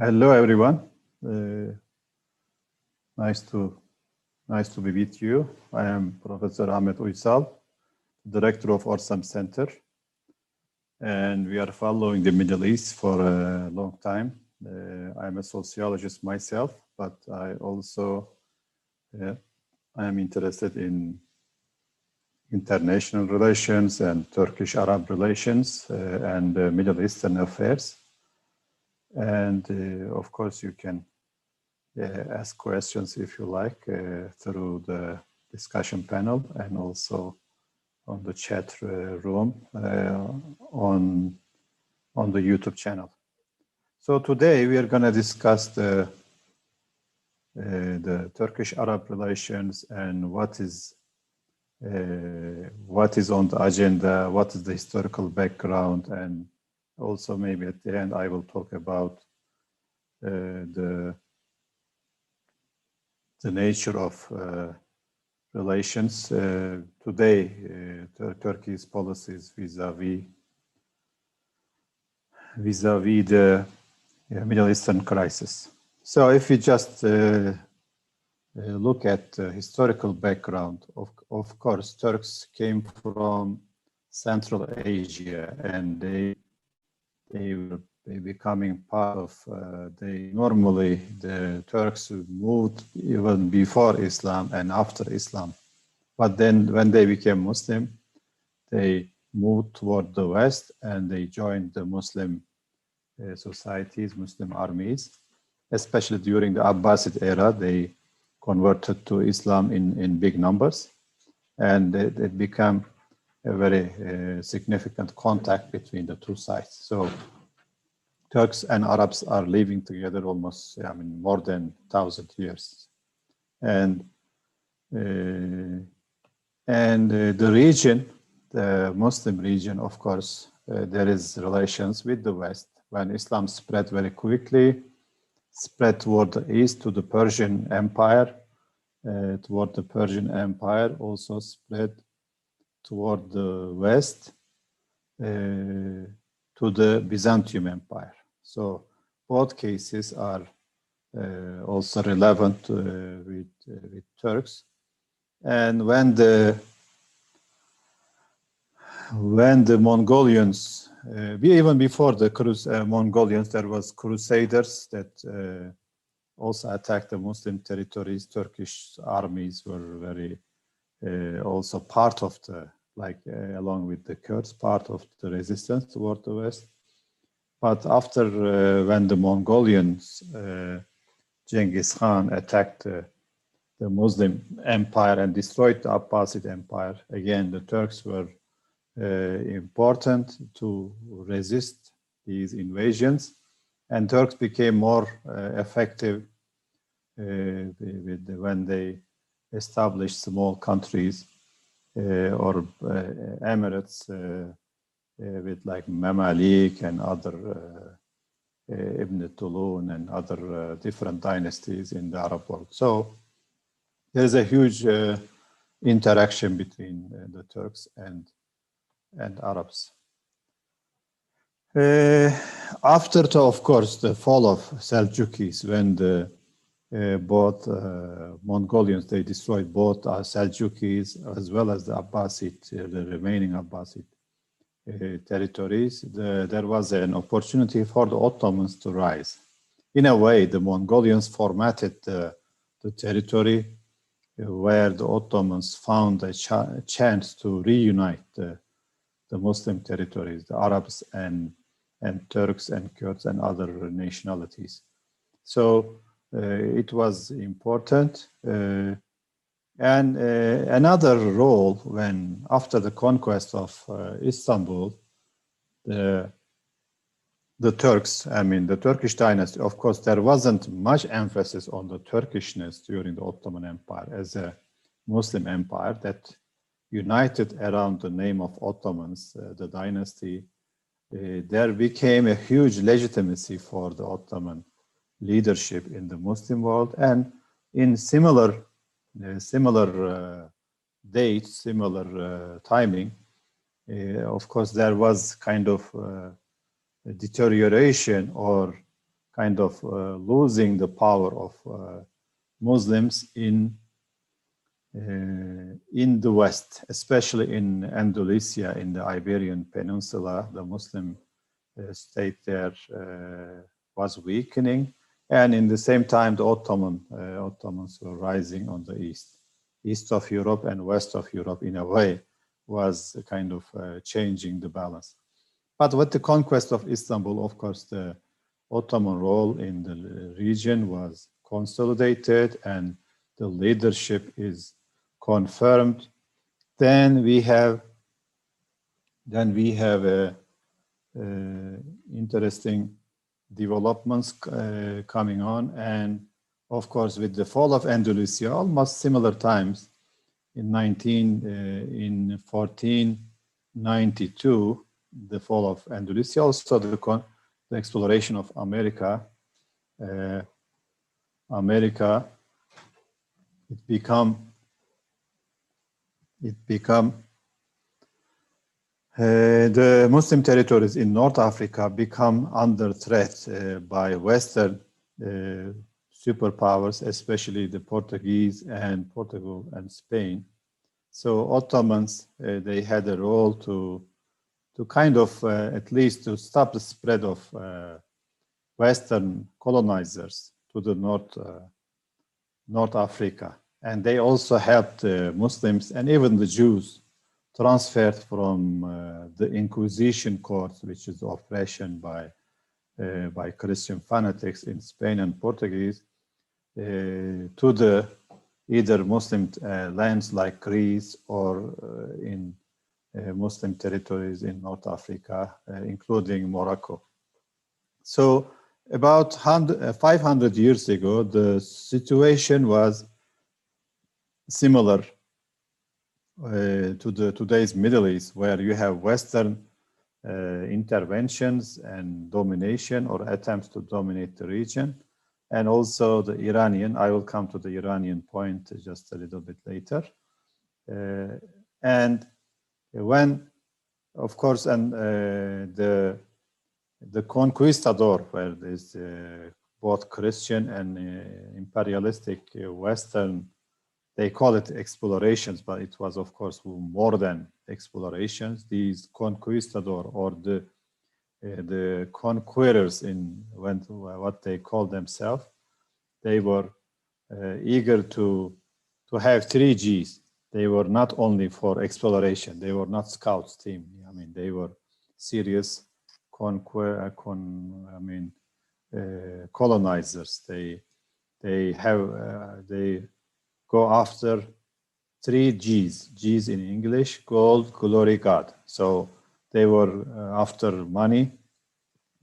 Hello, everyone. Nice to be with you. I am Professor Ahmet Uysal, Director of Orsam Center, and we are following the Middle East for a long time. I'm a sociologist myself, but I also I am interested in international relations and Turkish-Arab relations and Middle Eastern affairs. And of course, you can ask questions if you like through the discussion panel and also on the chat room on the YouTube channel. So today we are going to discuss the Turkish-Arab relations and what is on the agenda, what is the historical background, and also maybe at the end I will talk about the nature of relations today, Turkey's policies vis-a-vis the Middle Eastern crisis. So if you just look at the historical background, of course, Turks came from Central Asia, and they were becoming part of, normally the Turks moved even before Islam and after Islam. But then when they became Muslim, they moved toward the West and they joined the Muslim societies, Muslim armies, especially during the Abbasid era. They converted to Islam in big numbers, and it became a very significant contact between the two sides. So Turks and Arabs are living together almost, more than 1,000 years. And the region, the Muslim region, of course, there is relations with the West. When Islam spread very quickly, spread toward the east to the Persian Empire, toward the Persian Empire, also spread toward the west to the Byzantium Empire. So both cases are also relevant with Turks. And when the Mongolians, even before the Mongolians, there was crusaders that also attacked the Muslim territories. Turkish armies were very also part of the, along with the Kurds, part of the resistance toward the West. But after when the Mongolians, Genghis Khan attacked the Muslim empire and destroyed the Abbasid Empire, again, the Turks were important to resist these invasions, and Turks became more effective when they established small countries or emirates with like Mamalik and other Ibn Tulun and other different dynasties in the Arab world. So there's a huge interaction between the Turks and Arabs. After, of course, the fall of Seljuqis, when the both Mongolians, they destroyed both Seljuqis as well as the Abbasid, the remaining Abbasid territories, there was an opportunity for the Ottomans to rise. In a way, the Mongolians formatted the territory where the Ottomans found a chance to reunite the Muslim territories, the Arabs and Turks and Kurds and other nationalities. So it was important. And another role, when after the conquest of Istanbul, the Turks, the Turkish dynasty, of course, there wasn't much emphasis on the Turkishness during the Ottoman Empire as a Muslim empire that united around the name of Ottomans, the dynasty. There became a huge legitimacy for the Ottoman leadership in the Muslim world, and in similar dates, similar timing, of course, there was kind of a deterioration or kind of losing the power of Muslims in the West, especially in Andalusia, in the Iberian Peninsula. The Muslim state there was weakening, and in the same time, the Ottomans were rising on the east of Europe and west of Europe. In a way, was kind of changing the balance. But with the conquest of Istanbul, of course, the Ottoman role in the region was consolidated, and the leadership is confirmed. Then we have interesting developments coming on, and of course with the fall of Andalusia, almost similar times in 1492, the fall of Andalusia, also the exploration of America. It become the Muslim territories in North Africa become under threat by Western superpowers, especially the Portuguese and Portugal and Spain. So Ottomans, they had a role to kind of at least to stop the spread of Western colonizers to the North Africa. And they also helped Muslims and even the Jews transferred from the Inquisition court, which is oppression by Christian fanatics in Spain and Portuguese, to the either Muslim lands like Greece or in Muslim territories in North Africa, including Morocco. So about 500 years ago, the situation was similar to today's Middle East, where you have Western interventions and domination or attempts to dominate the region, and also the Iranian. I will come to the Iranian point just a little bit later. And when, of course, and the conquistador, where there's both Christian and imperialistic Western, they call it explorations, but it was, of course, more than explorations. These conquistador or the conquerors in what they call themselves, they were eager to have 3 Gs. They were not only for exploration. They were not scouts team. I mean, they were serious colonizers. They go after 3 Gs. Gs in English, gold, glory, God. So they were after money,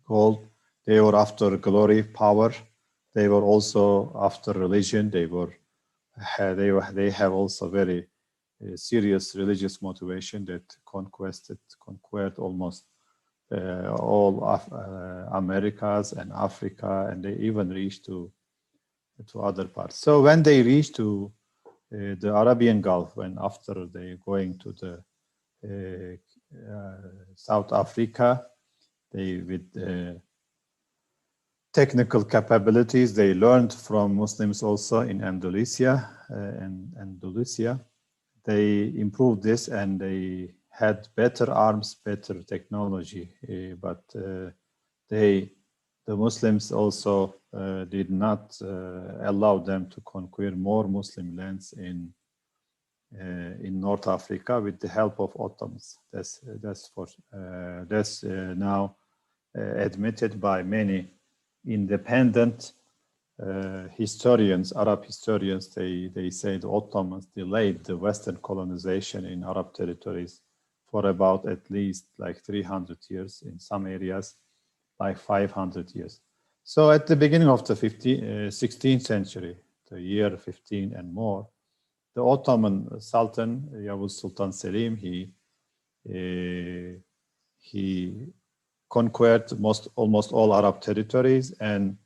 gold. They were after glory, power. They were also after religion. They have also very serious religious motivation that conquered almost all of Americas and Africa, and they even reached to other parts. So when they reached to the Arabian Gulf, when after they going to the South Africa, they with technical capabilities they learned from Muslims also in Andalusia they improved this, and they had better arms, better technology, but the Muslims also did not allow them to conquer more Muslim lands in North Africa with the help of Ottomans. That's now admitted by many independent historians, Arab historians. They say the Ottomans delayed the Western colonization in Arab territories for about at least like 300 years, in some areas like 500 years. So at the beginning of the 16th century, the year 15 and more, the Ottoman Sultan, Yavuz Sultan Selim, he conquered almost all Arab territories and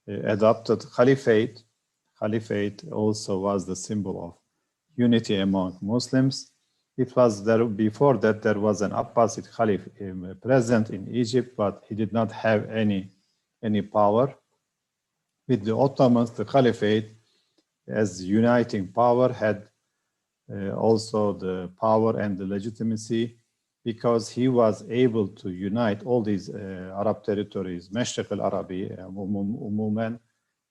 adopted Caliphate. Caliphate also was the symbol of unity among Muslims. It was there before that there was an Abbasid Caliph present in Egypt, but he did not have any power. with the Ottomans, the Caliphate, as uniting power, had also the power and the legitimacy, because he was able to unite all these Arab territories, Mashriq al-Arabi, umuman,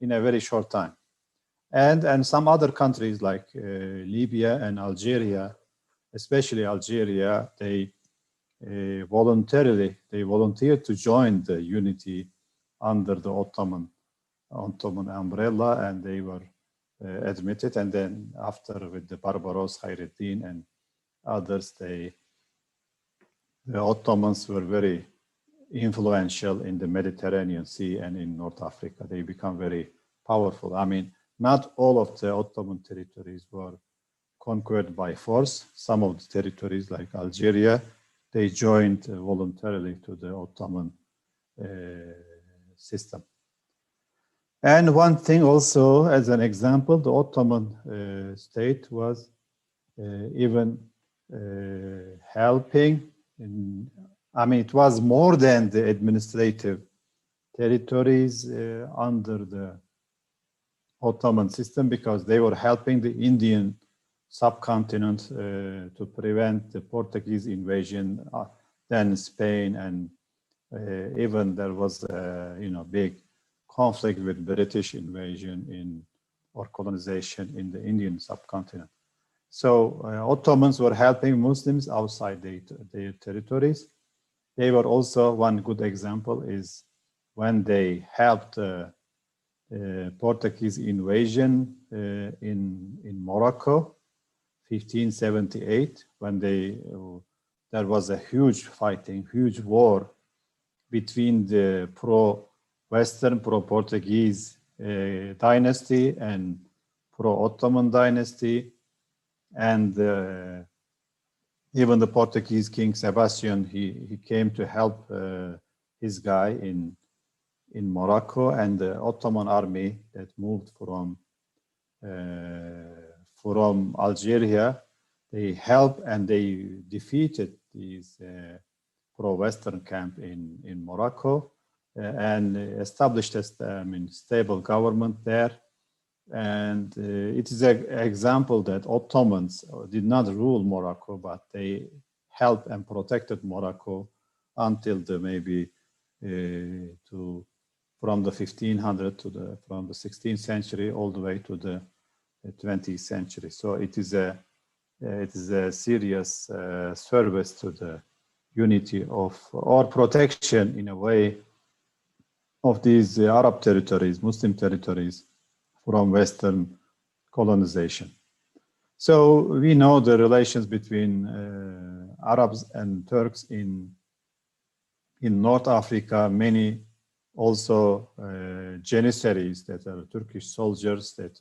in a very short time. And some other countries like Libya and Algeria, especially Algeria, they volunteered to join the unity under the Ottoman umbrella, and they were admitted. And then after, with the Barbaros, Khaireddin, and others, the Ottomans were very influential in the Mediterranean Sea and in North Africa. They become very powerful. I mean, not all of the Ottoman territories were conquered by force. Some of the territories, like Algeria, they joined voluntarily to the Ottoman system. And one thing also, as an example, the Ottoman state was even helping in, I mean, it was more than the administrative territories under the Ottoman system, because they were helping the Indian subcontinent to prevent the Portuguese invasion, then Spain, and even there was big conflict with British invasion or colonization in the Indian subcontinent. So Ottomans were helping Muslims outside their territories. They were also, one good example is when they helped Portuguese invasion in Morocco, 1578, when there was a huge fighting, huge war between the pro-Western, pro-Portuguese dynasty and pro-Ottoman dynasty. And even the Portuguese King Sebastian, he came to help his guy in Morocco, and the Ottoman army that moved from Algeria, they helped and they defeated these pro-Western camp in Morocco and established a stable government there. And it is an example that Ottomans did not rule Morocco, but they helped and protected Morocco until from the 1500 from the 16th century all the way to the 20th century. So it is a serious service to the unity or protection, in a way, of these Arab territories, Muslim territories, from Western colonization. So we know the relations between Arabs and Turks in North Africa. Many also Janissaries, that are Turkish soldiers that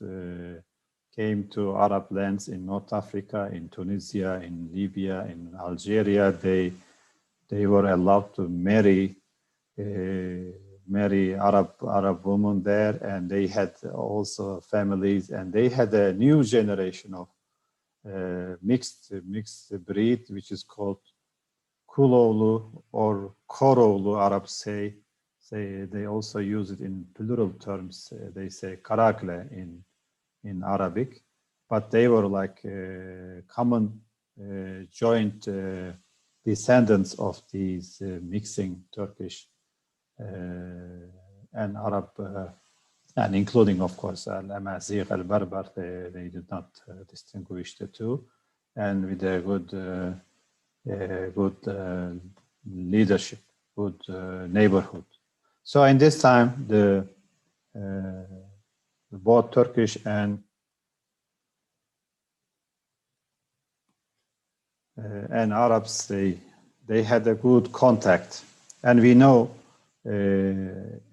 came to Arab lands in North Africa, in Tunisia, in Libya, in Algeria. They were allowed to marry Arab women there, and they had also families, and they had a new generation of mixed breed, which is called Kulolu or Korolu. Arabs say they also use it in plural terms. They say Karakle in Arabic, but they were like common joint descendants of these mixing Turkish and Arab, and including, of course, Al-Amazigh, Al-Barbar. They did not distinguish the two, and with a good leadership, good neighborhood. So in this time, both Turkish and Arabs, they had a good contact, and we know,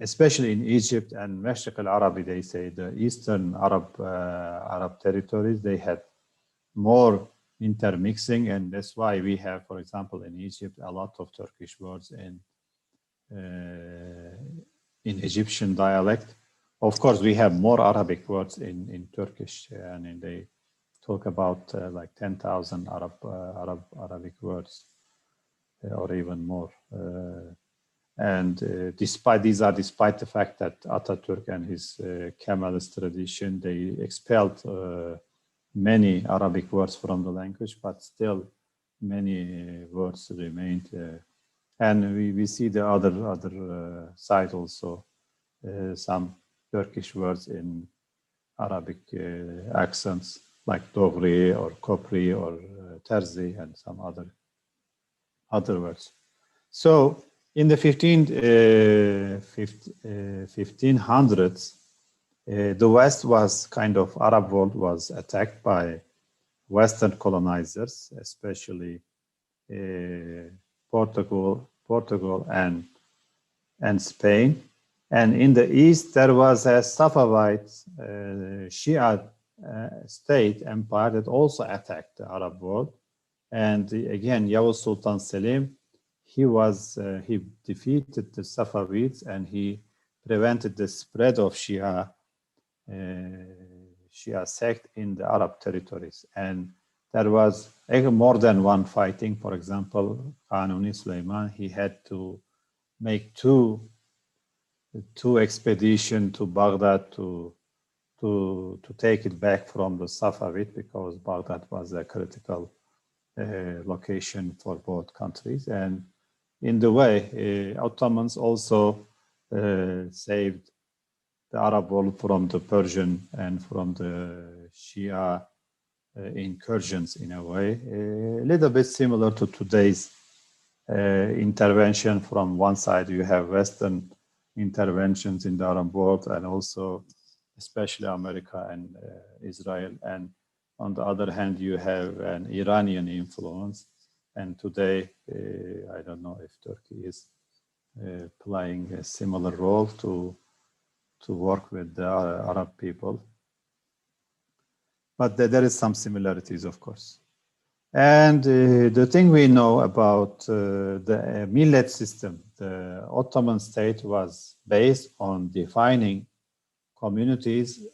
especially in Egypt and Mashriq al-Arabi, they say the Eastern Arab territories, they had more intermixing, and that's why we have, for example, in Egypt, a lot of Turkish words in Egyptian dialect. Of course, we have more Arabic words in Turkish, and they talk about like 10,000 Arabic words, or even more. And despite the fact that Atatürk and his Kemalist tradition, they expelled many Arabic words from the language, but still many words remained. And we see the other side also, some Turkish words in Arabic accents like Dogri or Kopri or Terzi and some other words. So in the 1500s, the West was Arab world was attacked by Western colonizers, especially Portugal and Spain. And in the east, there was a Safavid Shia state empire that also attacked the Arab world. And again, Yavuz Sultan Selim, he defeated the Safavids and he prevented the spread of Shia sect in the Arab territories. And there was more than one fighting. For example, Kanuni Suleiman, he had to make two expeditions to Baghdad to take it back from the Safavid, because Baghdad was a critical location for both countries. And in the way, Ottomans also saved the Arab world from the Persian and from the Shia incursions in a way, a little bit similar to today's intervention. From one side, you have Western interventions in the Arab world, and also especially America and Israel. And on the other hand, you have an Iranian influence. And today, I don't know if Turkey is playing a similar role to work with the Arab people. But there is some similarities, of course. And the thing we know about the millet system, the Ottoman state was based on defining communities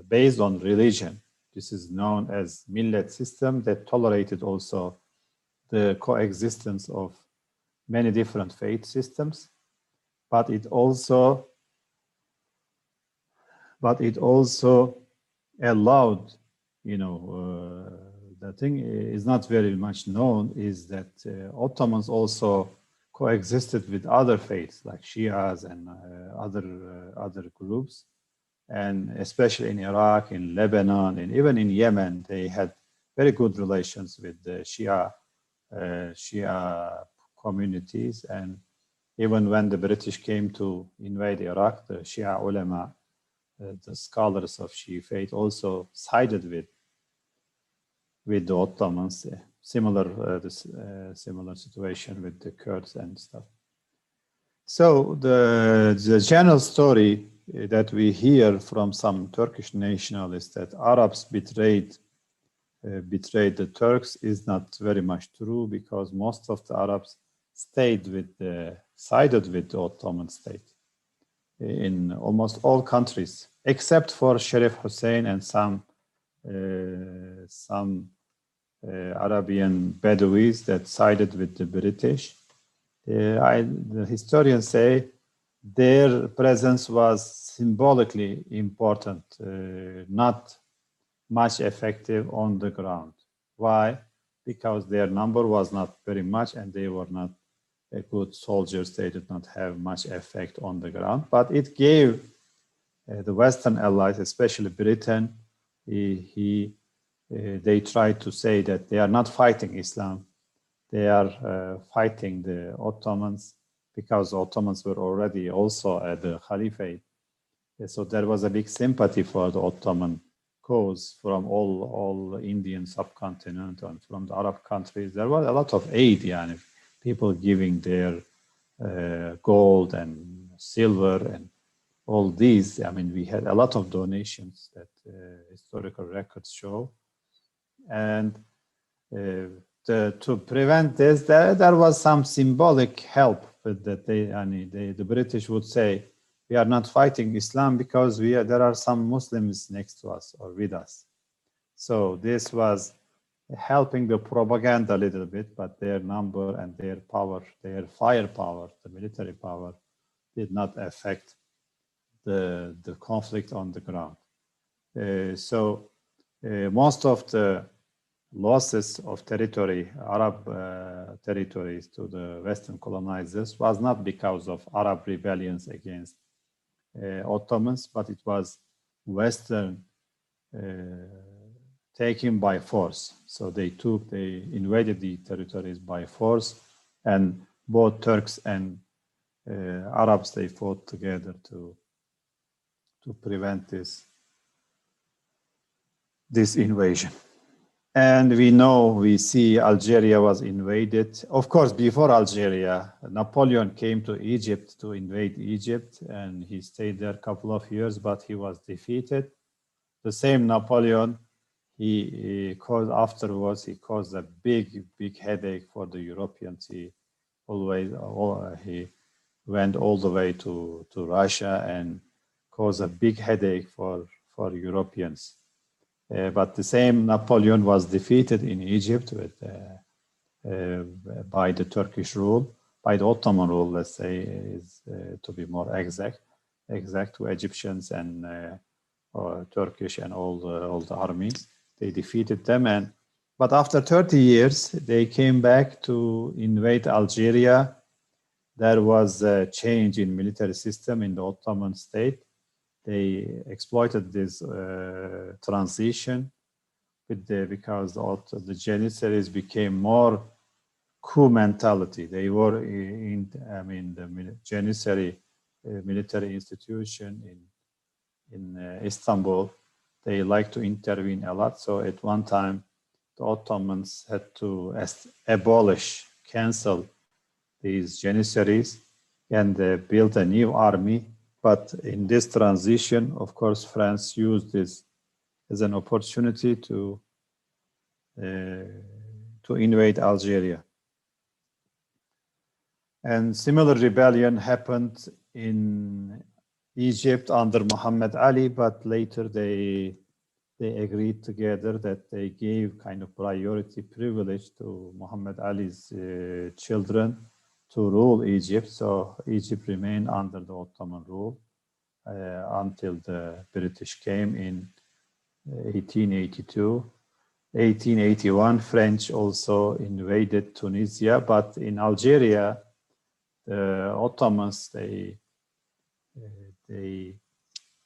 based on religion. This is known as millet system, that tolerated also the coexistence of many different faith systems, but it also allowed, the thing is not very much known, is that Ottomans also coexisted with other faiths like Shias and other groups, and especially in Iraq, in Lebanon, and even in Yemen, they had very good relations with the Shia communities. And even when the British came to invade Iraq, the Shia ulama, the scholars of Shia faith, also sided with the Ottomans. Similar situation with the Kurds and stuff. So the general story that we hear from some Turkish nationalists that Arabs betrayed the Turks is not very much true, because most of the Arabs sided with the Ottoman state in almost all countries, except for Sharif Hussein and some Arabian Bedouins that sided with the British. The historians say their presence was symbolically important, not much effective on the ground. Why? Because their number was not very much, and they were not good soldiers. They did not have much effect on the ground, but it gave the Western allies, especially Britain, they tried to say that they are not fighting Islam. They are fighting the Ottomans, because the Ottomans were already also at the Caliphate. So there was a big sympathy for the Ottoman cause from all Indian subcontinent and from the Arab countries. There was a lot of aid, people giving their gold and silver and all these. We had a lot of donations that historical records show. And to prevent this, there was some symbolic help that the British would say, we are not fighting Islam because there are some Muslims next to us or with us. So this was helping the propaganda a little bit, but their number and their power, their firepower, the military power, did not affect the conflict on the ground. So most of the losses of territory, Arab territories to the Western colonizers was not because of Arab rebellions against Ottomans, but it was Western taken by force. So they invaded the territories by force, and both Turks and Arabs, they fought together to prevent this invasion. And we see Algeria was invaded. Of course, before Algeria, Napoleon came to Egypt to invade Egypt, and he stayed there a couple of years, but he was defeated. The same Napoleon, he caused a big headache for the Europeans. He went all the way to Russia and caused a big headache for Europeans. But the same Napoleon was defeated in Egypt by the Turkish rule, by the Ottoman rule, let's say, to be more exact to Egyptians and Turkish and all the armies. They defeated them, but after 30 years, they came back to invade Algeria. There was a change in military system in the Ottoman state. They exploited this transition because the Janissaries became more coup mentality. They were the Janissary military institution in Istanbul. They like to intervene a lot. So at one time, the Ottomans had to cancel these Janissaries and build a new army. But in this transition, of course, France used this as an opportunity to invade Algeria. And similar rebellion happened in Egypt under Muhammad Ali, but later they agreed together that they gave kind of privilege to Muhammad Ali's children to rule Egypt. So Egypt remained under the Ottoman rule until the British came in 1882. 1881, French also invaded Tunisia, but in Algeria, the Ottomans, they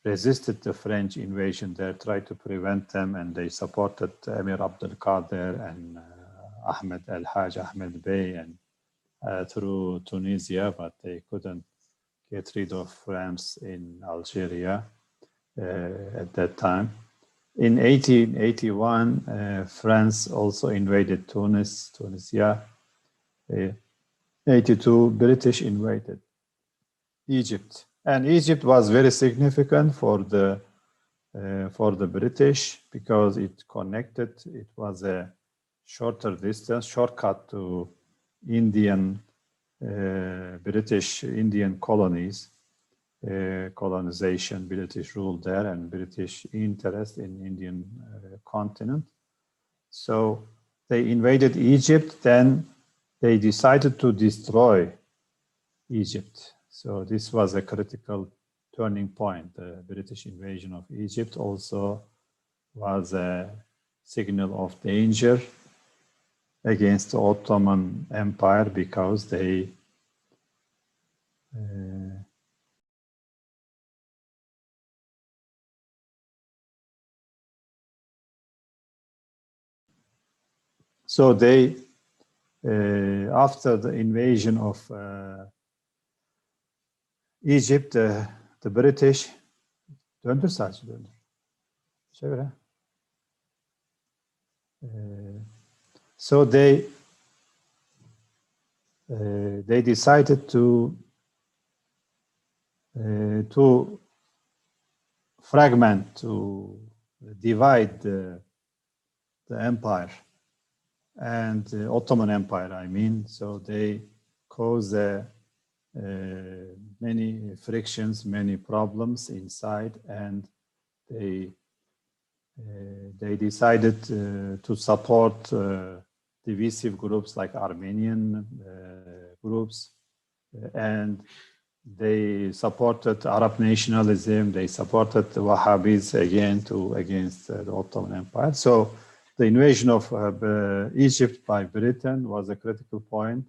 resisted the French invasion there, tried to prevent them, and they supported Emir Abdel Qadir and Ahmed El-Haj Ahmed Bey and through Tunisia, but they couldn't get rid of France in Algeria at that time. In 1881, France also invaded Tunisia. 82, British invaded Egypt. And Egypt was very significant for the British because it was a shortcut to British Indian colonies, colonization, British rule there, and British interest in Indian continent. So they invaded Egypt, then they decided to destroy Egypt. So this was a critical turning point. The British invasion of Egypt also was a signal of danger against the Ottoman Empire because they after the invasion of Egypt, the British so they decided to fragment, to divide the empire and the Ottoman Empire, I mean. So they caused many frictions, many problems inside, and they They decided to support divisive groups like Armenian groups, and they supported Arab nationalism. They supported the Wahhabis against the Ottoman Empire. So the invasion of Egypt by Britain was a critical point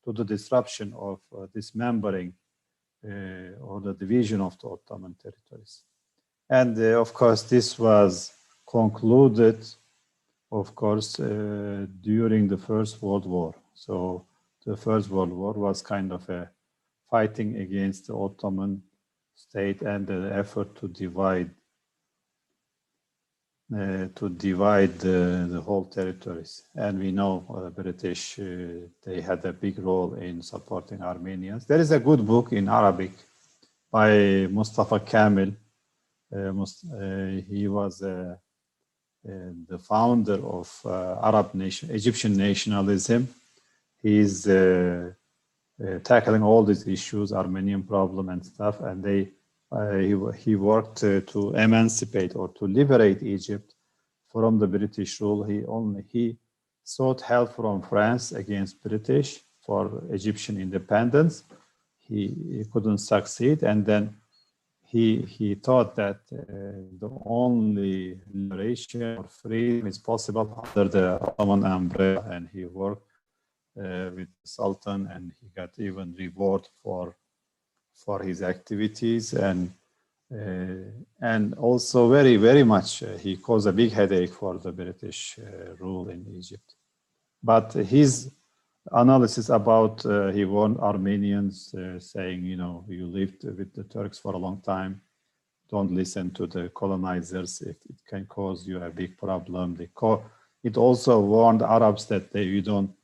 to the disruption of dismembering or the division of the Ottoman territories. And of course, this was concluded, of course, during the First World War. So the First World War was kind of a fighting against the Ottoman state and the effort to divide the whole territories. And we know British, they had a big role in supporting Armenians. There is a good book in Arabic by Mustafa Kamil. He was the founder of Egyptian nationalism. He's tackling all these issues, Armenian problem and stuff, and he worked to emancipate or to liberate Egypt from the British rule. He sought help from France against British for Egyptian independence. He couldn't succeed, and then he thought that the only liberation or freedom is possible under the Ottoman umbrella, and he worked with the Sultan, and he got even reward for his activities, and also very much he caused a big headache for the British rule in Egypt. But his analysis about he warned Armenians, saying, you lived with the Turks for a long time, don't listen to the colonizers, it can cause you a big problem. It also warned Arabs that you don't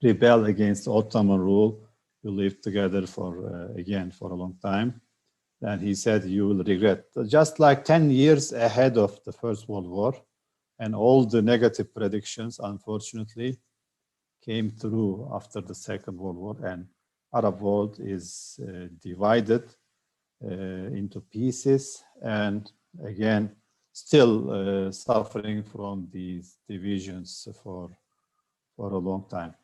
rebel against Ottoman rule, you live together for a long time. And he said, you will regret. Just like 10 years ahead of the First World War, and all the negative predictions, unfortunately, came through after the Second World War, and Arab world is divided into pieces, and again, still suffering from these divisions for a long time.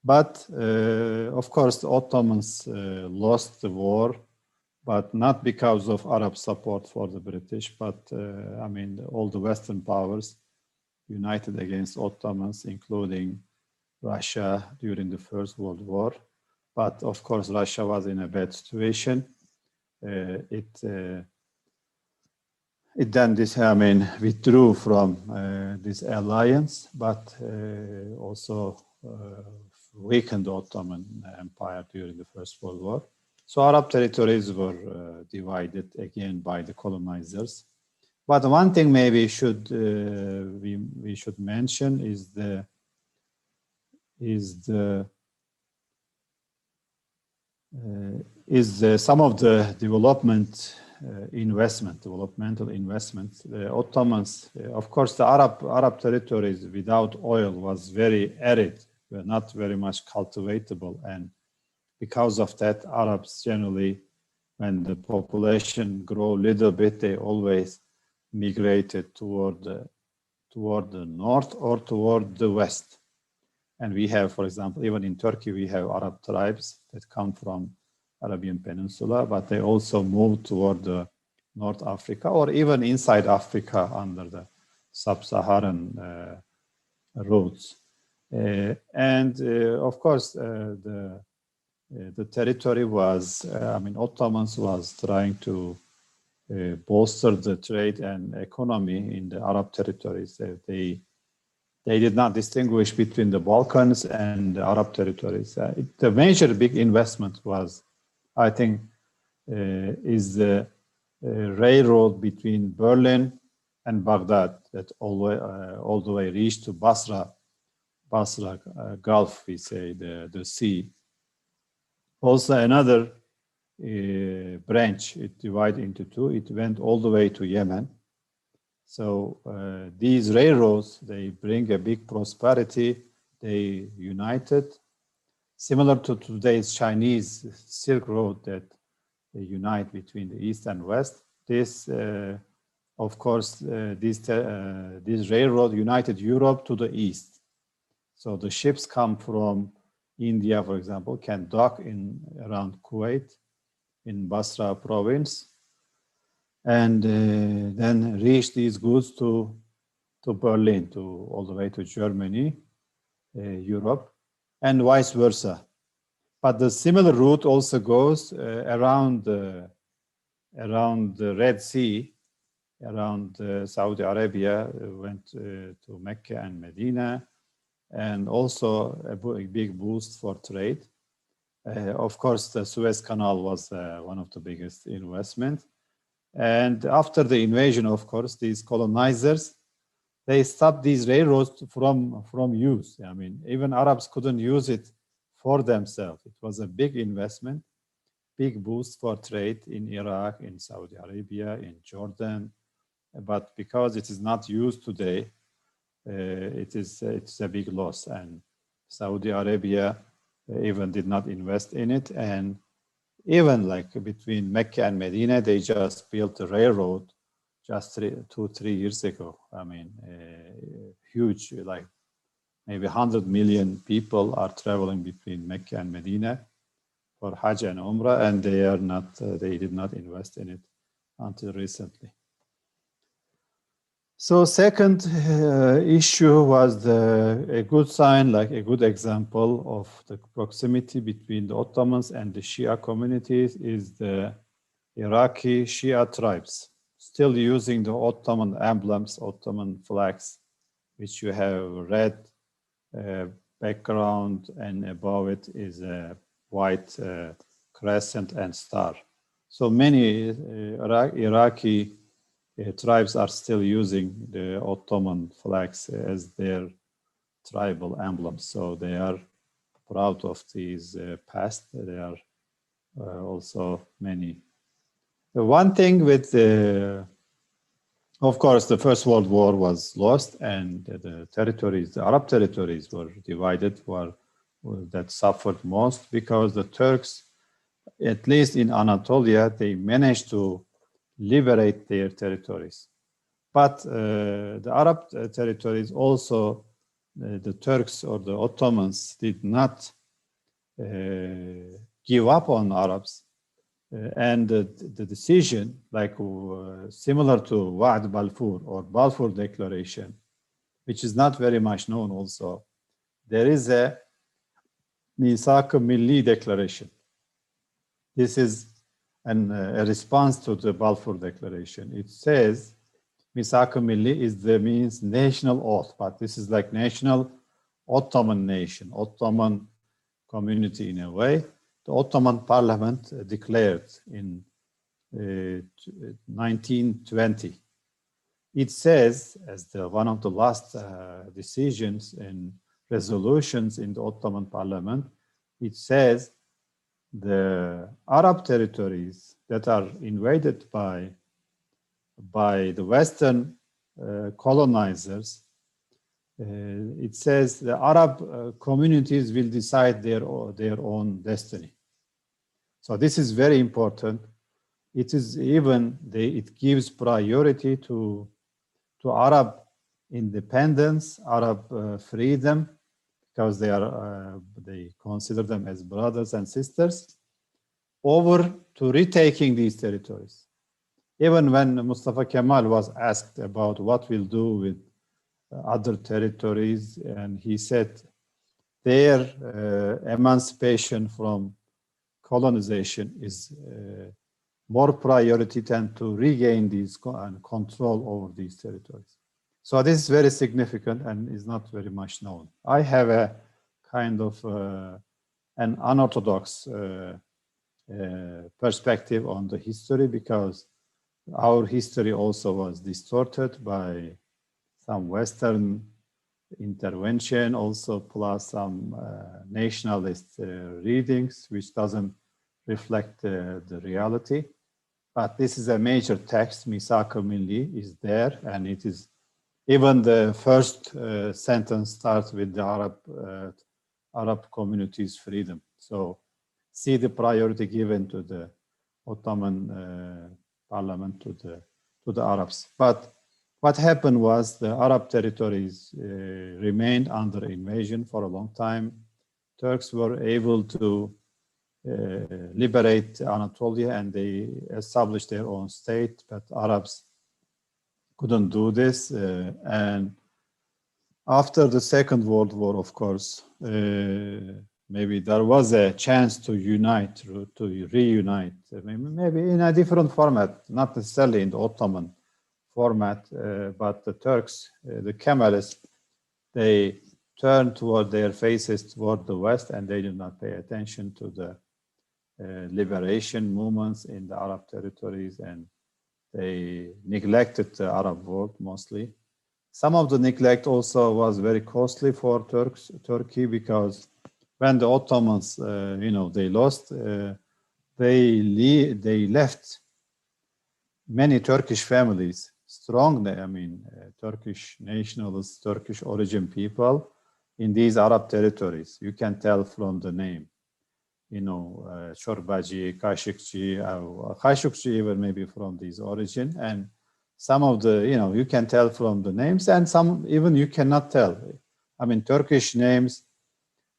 But of course, the Ottomans lost the war, but not because of Arab support for the British, but all the Western powers united against Ottomans, including Russia during the First World War. But of course, Russia was in a bad situation. It then withdrew from this alliance, but also weakened the Ottoman Empire during the First World War. So Arab territories were divided again by the colonizers. But one thing maybe we should mention is some of the developmental investments. The Ottomans, of course, the Arab territories without oil was very arid, were not very much cultivatable, and because of that, Arabs generally, when the population grew a little bit, they always migrated toward the north or toward the west. And we have, for example, even in Turkey, we have Arab tribes that come from Arabian Peninsula, but they also moved toward the North Africa or even inside Africa under the sub-Saharan routes. Of course, the territory was, Ottomans was trying to bolster the trade and economy in the Arab territories. They did not distinguish between the Balkans and the Arab territories. The major big investment was, I think, is the railroad between Berlin and Baghdad that all the way reached to Basra Gulf, we say, the sea. Also another branch, it divided into two. It went all the way to Yemen. So these railroads, they bring a big prosperity. They united, similar to today's Chinese Silk Road that they unite between the East and West. This of course, this railroad united Europe to the east. So the ships come from India, for example, can dock in around Kuwait, in Basra province, and then reach these goods to Berlin, all the way to Germany, Europe, and vice versa. But the similar route also goes around the Red Sea, around Saudi Arabia, went to Mecca and Medina, and also a big boost for trade. Of course, the Suez Canal was one of the biggest investment. And after the invasion, of course, these colonizers, they stopped these railroads from use. I mean, even Arabs couldn't use it for themselves. It was a big investment, big boost for trade in Iraq, in Saudi Arabia, in Jordan. But because it is not used today, it's a big loss. And Saudi Arabia even did not invest in it. And even like between Mecca and Medina, they just built a railroad just 2-3 years ago. I mean, huge, like maybe 100 million people are traveling between Mecca and Medina for Hajj and Umrah, and they did not invest in it until recently. So second issue was a good sign, like a good example of the proximity between the Ottomans and the Shia communities is the Iraqi Shia tribes, still using the Ottoman emblems, Ottoman flags, which you have red background, and above it is a white crescent and star. So many Iraqi tribes are still using the Ottoman flags as their tribal emblems. So they are proud of these past. There are also many. One thing with of course, the First World War was lost, and the territories, the Arab territories, were divided, that suffered most because the Turks, at least in Anatolia, they managed to liberate their territories. But the Arab territories also, the Turks or the Ottomans did not give up on Arabs. And the decision, like similar to Wa'd Balfour or Balfour Declaration, which is not very much known also, there is a Misaka Mili Declaration. This is a response to the Balfour Declaration. It says Misaka Milli means national oath, but this is like national Ottoman nation, Ottoman community in a way. The Ottoman Parliament declared in 1920. It says, as one of the last decisions and resolutions in the Ottoman Parliament, it says the Arab territories that are invaded by the Western colonizers, it says the Arab communities will decide their own destiny. So this is very important. It is it gives priority to Arab independence, Arab freedom, because they consider them as brothers and sisters, over to retaking these territories. Even when Mustafa Kemal was asked about what we'll do with other territories, and he said their emancipation from colonization is more priority than to regain these control over these territories. So this is very significant and is not very much known. I have a kind of an unorthodox perspective on the history, because our history also was distorted by some Western intervention, also plus some nationalist readings, which doesn't reflect the reality. But this is a major text. Misaka Milli is there, and it is even the first sentence starts with the Arab community's freedom. So see the priority given to the Ottoman Parliament, to the Arabs. But what happened was the Arab territories remained under invasion for a long time. Turks were able to liberate Anatolia and they established their own state, but Arabs couldn't do this. And after the Second World War, of course, maybe there was a chance to unite, to reunite, maybe in a different format, not necessarily in the Ottoman format, but the Turks, the Kemalists, they turned toward their faces toward the West and they did not pay attention to the liberation movements in the Arab territories, and they neglected the Arab world mostly. Some of the neglect also was very costly for Turkey, when the Ottomans, they lost, they left many Turkish families, strong, Turkish nationalists, Turkish origin people in these Arab territories. You can tell from the name. Çorbacı, Kaşıkçı even maybe from this origin. And some of the, you can tell from the names, and some even you cannot tell. Turkish names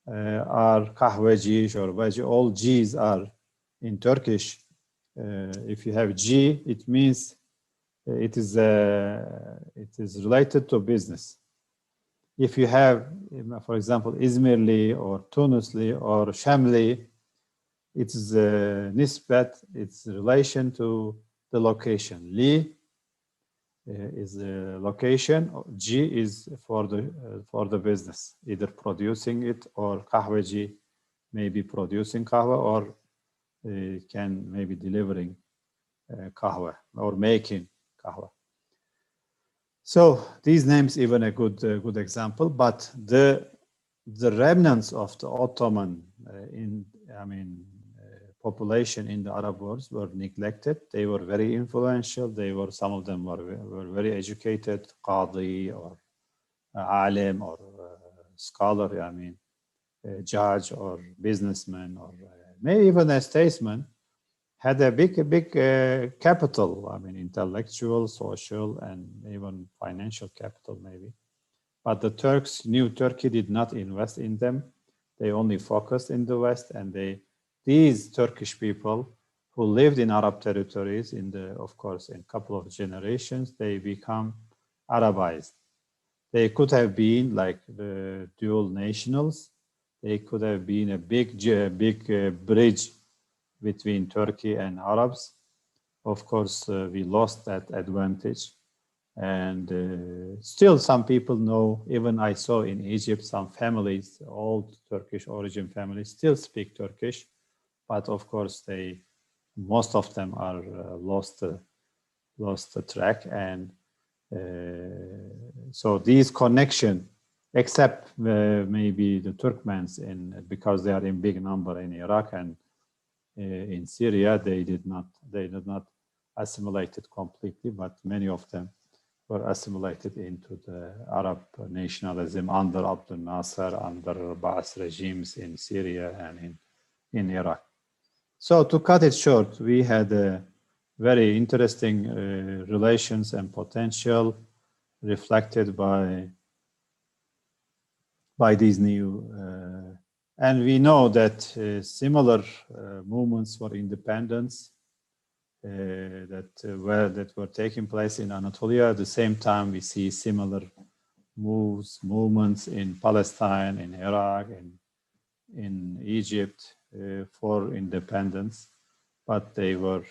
are Kahveci, Çorbacı, all G's are in Turkish. If you have G, it means it is related to business. If you have, for example, Izmirli or Tunusli or Şamli, it's nisbat, it's relation to the location. Li is the location. G is for the business, either producing it, or kahveci maybe producing kahwa, or can maybe delivering kahwa or making kahwa. So these names even a good example, but the remnants of the Ottoman population in the Arab world were neglected. They were very influential. Some of them were very educated, qadi or alim or scholar, judge or businessman or maybe even a statesman, had a big capital, intellectual, social, and even financial capital maybe. But the Turks knew Turkey did not invest in them. They only focused in the West, and these Turkish people who lived in Arab territories of course, in a couple of generations, they become Arabized. They could have been like the dual nationals. They could have been a big bridge between Turkey and Arabs. Of course, we lost that advantage. And still some people know, even I saw in Egypt, some families, old Turkish origin families still speak Turkish. But of course, most of them are lost the track, and so these connection, except maybe the Turkmens, because they are in big number in Iraq and in Syria, they did not assimilate it completely, but many of them were assimilated into the Arab nationalism under Abdel Nasser, under Ba'ath regimes in Syria and in Iraq. So to cut it short, we had a very interesting relations and potential reflected by these new, and we know that similar movements for independence that were taking place in Anatolia. At the same time, we see similar movements in Palestine, in Iraq, and in Egypt for independence, but they were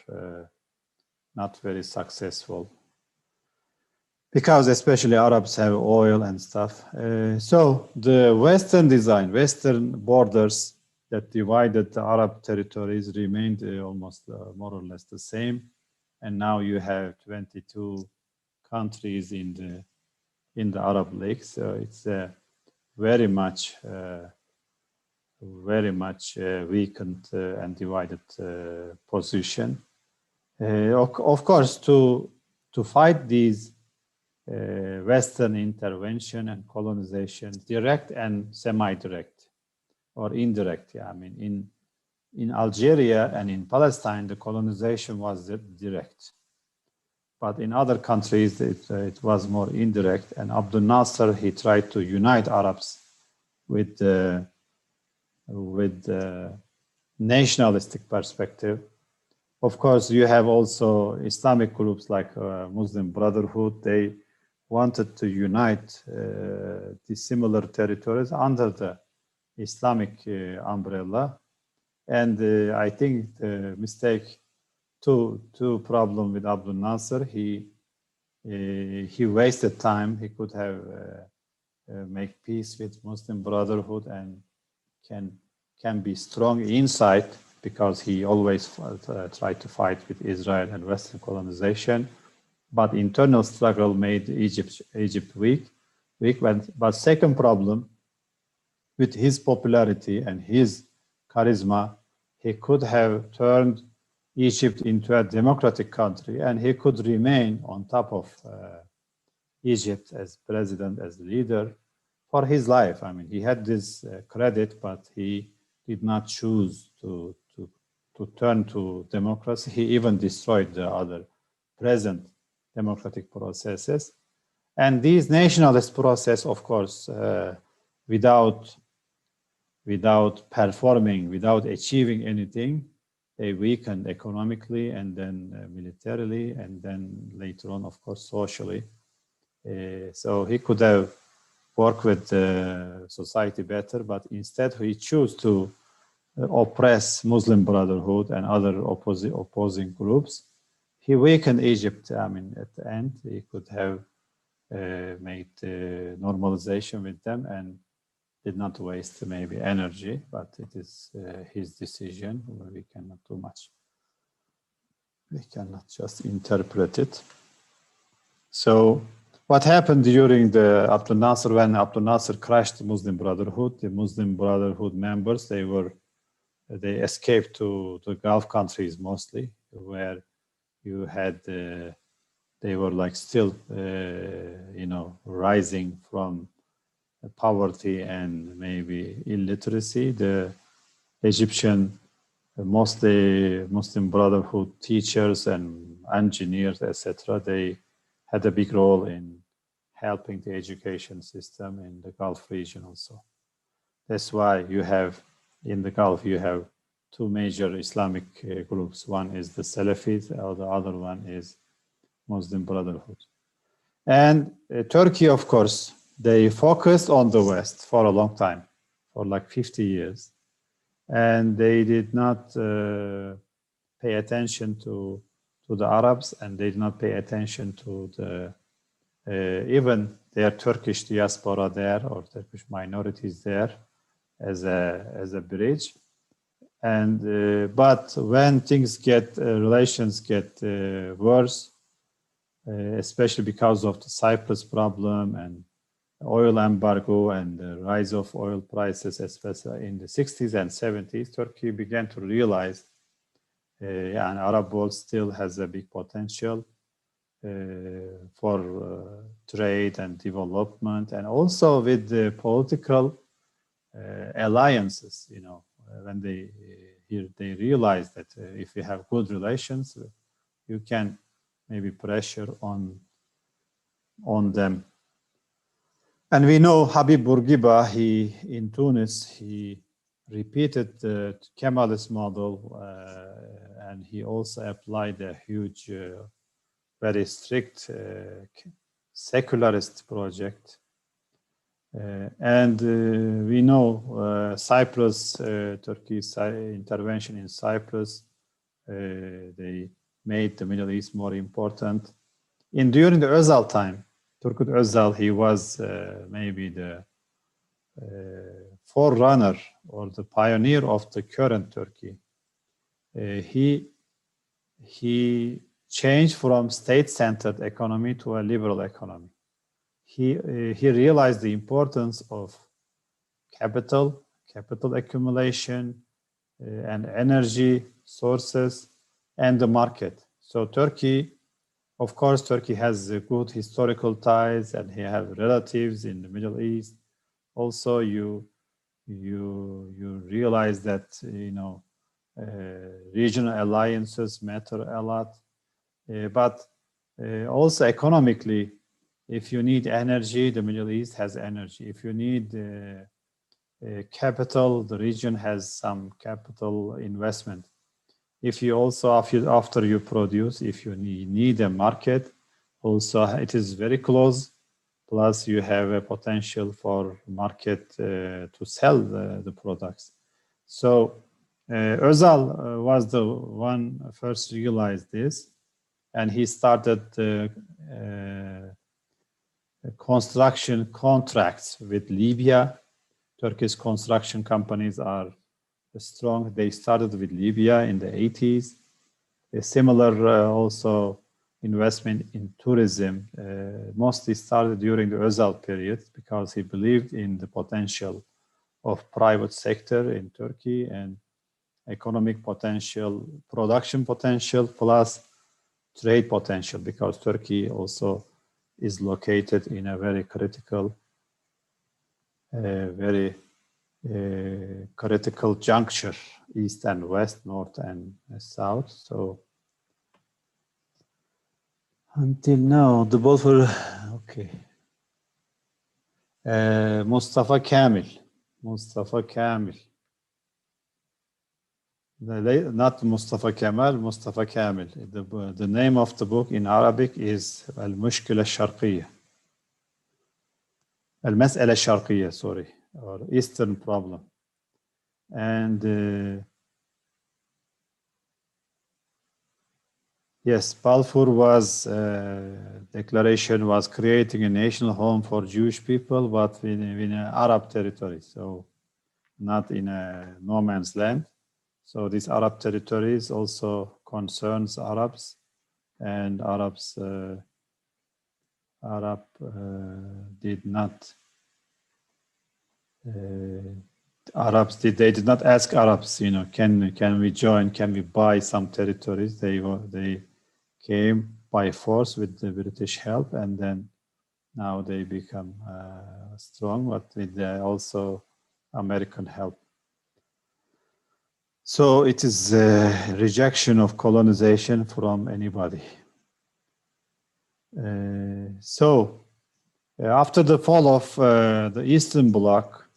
not very successful because especially Arabs have oil and stuff. So the Western borders that divided the Arab territories remained almost more or less the same. And now you have 22 countries in the Arab League. So it's very much weakened and divided position. Of course, to fight these Western intervention and colonization, direct and semi-direct or indirect. Yeah, in Algeria and in Palestine, the colonization was direct. But in other countries, it was more indirect. And Abdel Nasser, he tried to unite Arabs with the nationalistic perspective. Of course, you have also Islamic groups like Muslim Brotherhood. They wanted to unite the similar territories under the Islamic umbrella. And I think the mistake, two problem with Abdel Nasser, he wasted time. He could have make peace with Muslim Brotherhood and can be strong inside, because he always tried to fight with Israel and Western colonization. But internal struggle made Egypt weak. But second problem, with his popularity and his charisma, he could have turned Egypt into a democratic country, and he could remain on top of Egypt as president, as leader for his life. I mean, he had this credit, but he did not choose to turn to democracy. He even destroyed the other present democratic processes. And these nationalist process, of course, without performing, without achieving anything, they weakened economically and then militarily, and then later on, of course, socially. So he could have worked with the society better, but instead he chose to oppress Muslim Brotherhood and other opposing groups. He weakened Egypt. I mean, at the end, he could have made normalization with them and did not waste maybe energy, but it is his decision. We cannot do much. We cannot just interpret it. So what happened during the Abdel Nasser, when Abdel Nasser crashed the Muslim Brotherhood members, they escaped to the Gulf countries mostly, where you had, they were like still, rising from poverty and maybe illiteracy. The Egyptian, mostly Muslim Brotherhood teachers and engineers, etc., they had a big role in helping the education system in the Gulf region also. That's why you have, in the Gulf, you have two major Islamic groups. One is the Salafis, or the other one is Muslim Brotherhood. And Turkey, of course, they focused on the West for a long time, for like 50 years. And they did not pay attention to the Arabs, and they did not pay attention to the even their Turkish diaspora there, or Turkish minorities there, as a bridge. And but when things relations get worse, especially because of the Cyprus problem and oil embargo and the rise of oil prices, especially in the 60s and 70s, Turkey began to realize and Arab world still has a big potential for trade and development, and also with the political alliances. When they realize that if you have good relations, you can maybe pressure on them. And we know Habib Bourguiba, in Tunis, he repeated the Kemalist model, and he also applied a huge, very strict secularist project. And we know Cyprus, Turkey's intervention in Cyprus, they made the Middle East more important. During the Özal time, Turgut Özal, he was maybe the forerunner or the pioneer of the current Turkey. He changed from state-centered economy to a liberal economy. He realized the importance of capital accumulation and energy sources and the market. So Turkey, of course, Turkey has good historical ties, and he have relatives in the Middle East. Also, you realize that regional alliances matter a lot, but Also economically, if you need energy, the Middle East has energy. If you need capital, the region has some capital investment. If you also, after you produce, if you need a market, also it is very close. Plus you have a potential for market to sell the products. So Özal was the one first realized this, and he started construction contracts with Libya. Turkish construction companies are strong. They started with Libya in the 80s. A similar also investment in tourism mostly started during the Özal period because he believed in the potential of private sector in Turkey and economic potential, production potential, plus trade potential, because Turkey also is located in a very critical, critical juncture, east and west, north and south. So until now, the both were okay. Mustafa Kamil. Not Mustafa Kemal, Mustafa Kamil. The name of the book in Arabic is Al-Mushkila Sharqiyya. Al-Mas'ala Sharqiyya, sorry, or Eastern Problem. And yes, Balfour was, declaration was creating a national home for Jewish people, but in an Arab territory, so not in a no man's land. So these Arab territories also concerns Arabs, and Arabs did not. They did not ask Arabs, you know, can we join? Can we buy some territories? They came by force with the British help, and then now they become strong, but with also American help. So it is a rejection of colonization from anybody. So after the fall of the Eastern Bloc,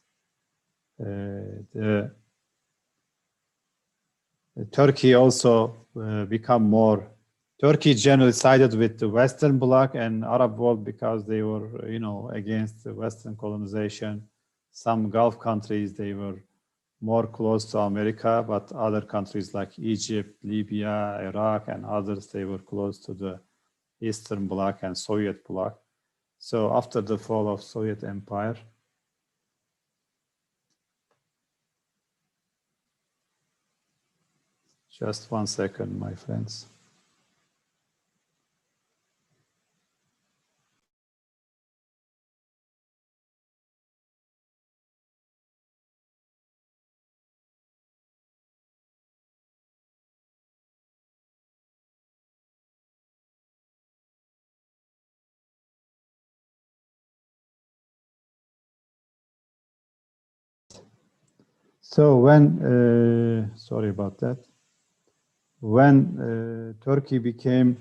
Turkey also become more. Turkey generally sided with the Western Bloc and Arab world because they were, you know, against the Western colonization. Some Gulf countries, they were more close to America, but other countries like Egypt, Libya, Iraq, and others, they were close to the Eastern Bloc and Soviet Bloc. So after the fall of Soviet Empire, just 1 second, my friends. So when, sorry about that, when Turkey became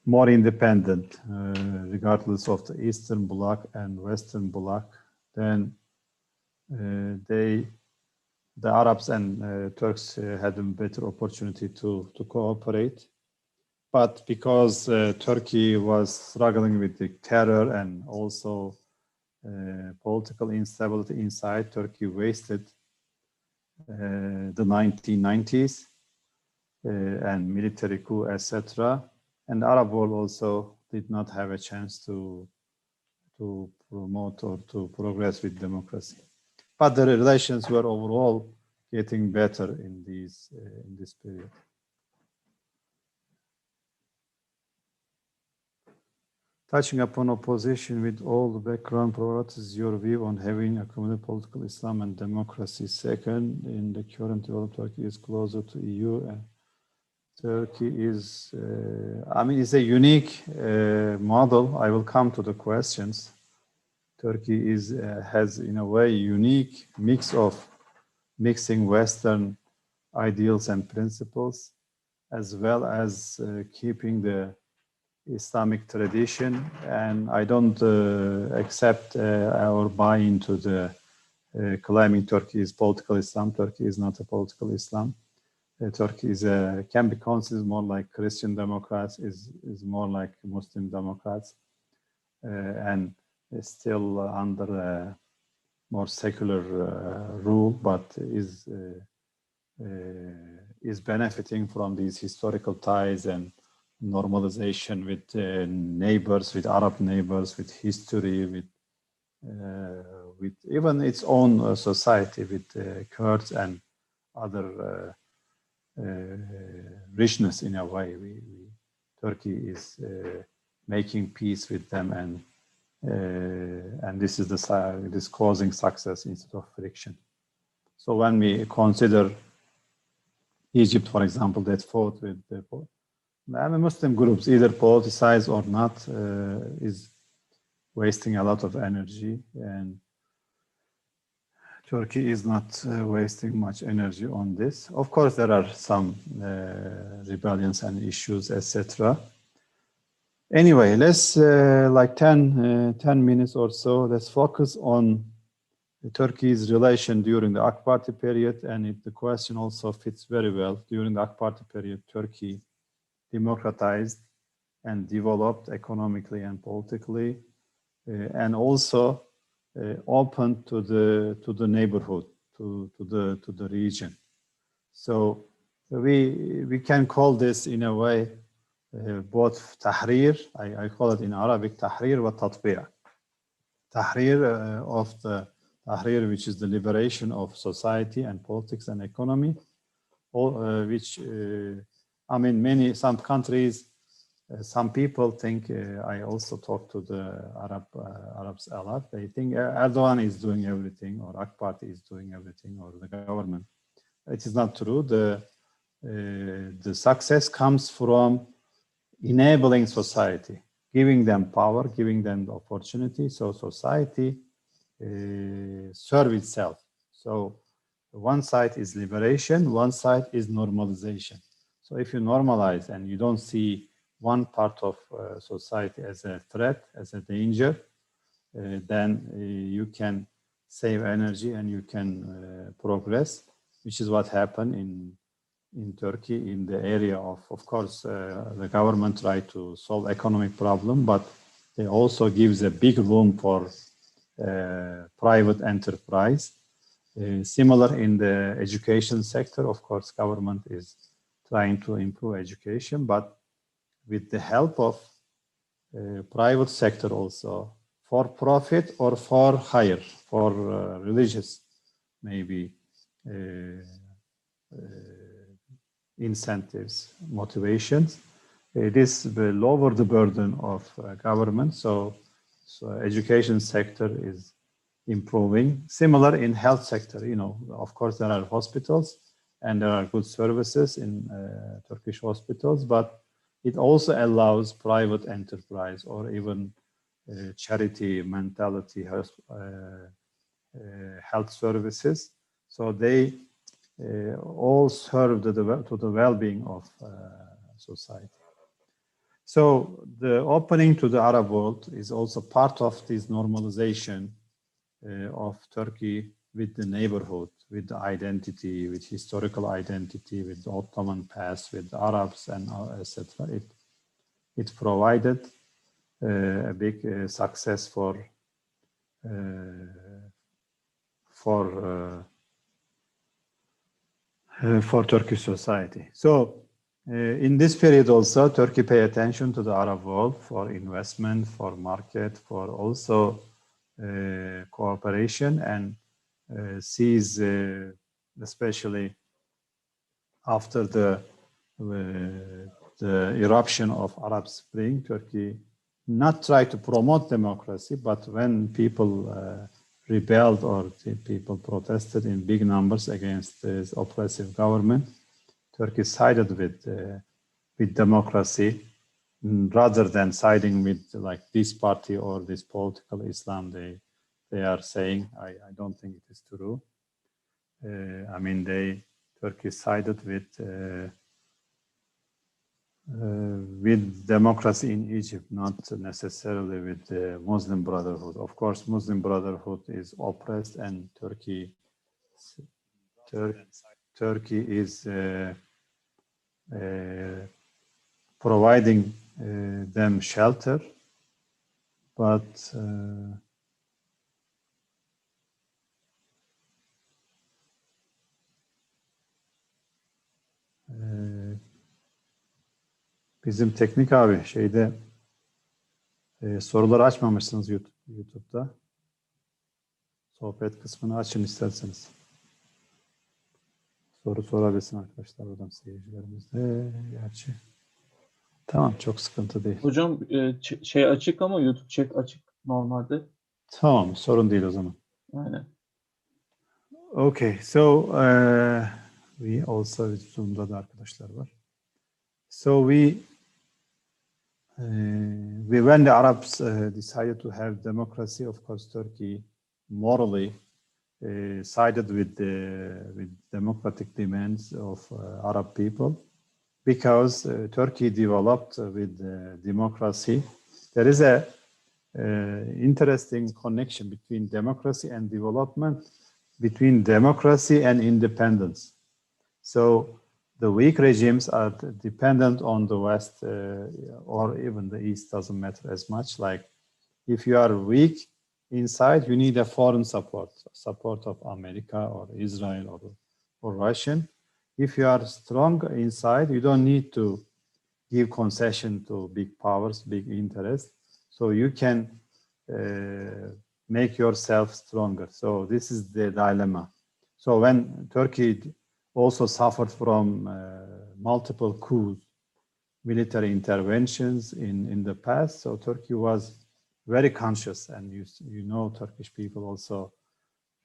more independent, regardless of the Eastern Bloc and Western Bloc, then the Arabs and Turks had a better opportunity to cooperate. But because Turkey was struggling with the terror and also political instability inside, Turkey wasted the 1990s and military coup, etc. And the Arab world also did not have a chance to promote or to progress with democracy. But the relations were overall getting better in this period. Touching upon opposition with all the background, what is your view on having a community political Islam and democracy? Second, in the current developed Turkey is closer to EU, and Turkey is, I mean, it's a unique model. I will come to the questions. Turkey has, in a way, unique mix of mixing Western ideals and principles as well as keeping the Islamic tradition. And I don't accept or buy into the claiming Turkey is political Islam. Turkey is not a political Islam. Turkey is can be considered more like Christian Democrats, is more like Muslim Democrats, and is still under more secular rule, but is benefiting from these historical ties and normalization with neighbors, with Arab neighbors, with history, with even its own society, with Kurds and other richness in a way. Turkey is making peace with them, and this is causing success instead of friction. So when we consider Egypt, for example, that fought with the Muslim groups, either politicized or not, is wasting a lot of energy, and Turkey is not wasting much energy on this. Of course, there are some rebellions and issues, etc. Anyway, let's like 10 minutes or so, let's focus on Turkey's relation during the AK Party period, and the question also fits very well. During the AK Party period, Turkey democratized and developed economically and politically, and also open to the neighborhood, to the region. So we can call this in a way both tahrir. I call it in Arabic tahrir wa tatbi'a. Tahrir of the tahrir, which is the liberation of society and politics and economy, which I mean some countries. Some people think, I also talk to the Arabs a lot, they think Erdogan is doing everything, or AK Party is doing everything, or the government. It is not true. The success comes from enabling society, giving them power, giving them the opportunity, so society serve itself. So one side is liberation, one side is normalization. So if you normalize and you don't see one part of society as a threat, as a danger, then you can save energy and you can progress, which is what happened in Turkey in the area of course, the government tried to solve economic problem, but it also gives a big room for private enterprise. Similar in the education sector, of course, government is trying to improve education, but with the help of private sector also, for profit or for hire, for religious, maybe incentives, motivations. This will lower the burden of government. So education sector is improving. Similar in health sector, of course there are hospitals and there are good services in Turkish hospitals, but it also allows private enterprise or even charity mentality health services. So they all serve to the well-being of society. So the opening to the Arab world is also part of this normalization of Turkey with the neighborhood, with the identity, with historical identity, with the Ottoman past, with the Arabs and etc. It provided a big success for Turkish society. So in this period also, Turkey pay attention to the Arab world for investment, for market, for also cooperation, and sees, especially after the eruption of Arab Spring, Turkey not try to promote democracy, but when people rebelled or people protested in big numbers against this oppressive government, Turkey sided with democracy rather than siding with like this party or this political Islam. They are saying, I don't think it is true. I mean, Turkey sided with with democracy in Egypt, not necessarily with the Muslim Brotherhood. Of course, Muslim Brotherhood is oppressed, and Turkey is providing them shelter, but bizim teknik abi şeyde soruları açmamışsınız YouTube'da. Sohbet kısmını açın isterseniz. Soru sorabilirsin arkadaşlar oradan seyircilerimiz de. Gerçi. Tamam, çok sıkıntı değil. Hocam şey açık ama YouTube chat açık normalde. Tamam, sorun değil o zaman. Aynen. Okay, so we also Zoom'da da arkadaşlar var. So when the Arabs decided to have democracy, of course, Turkey morally sided with democratic demands of Arab people, because Turkey developed with democracy. There is a interesting connection between democracy and development, between democracy and independence. So the weak regimes are dependent on the West or even the East, doesn't matter as much. Like if you are weak inside, you need a foreign support of America or Israel or Russian. If you are strong inside, you don't need to give concession to big powers, big interests. So you can make yourself stronger. So this is the dilemma. So when Turkey also suffered from multiple coups, military interventions in the past, so Turkey was very conscious, and you know Turkish people also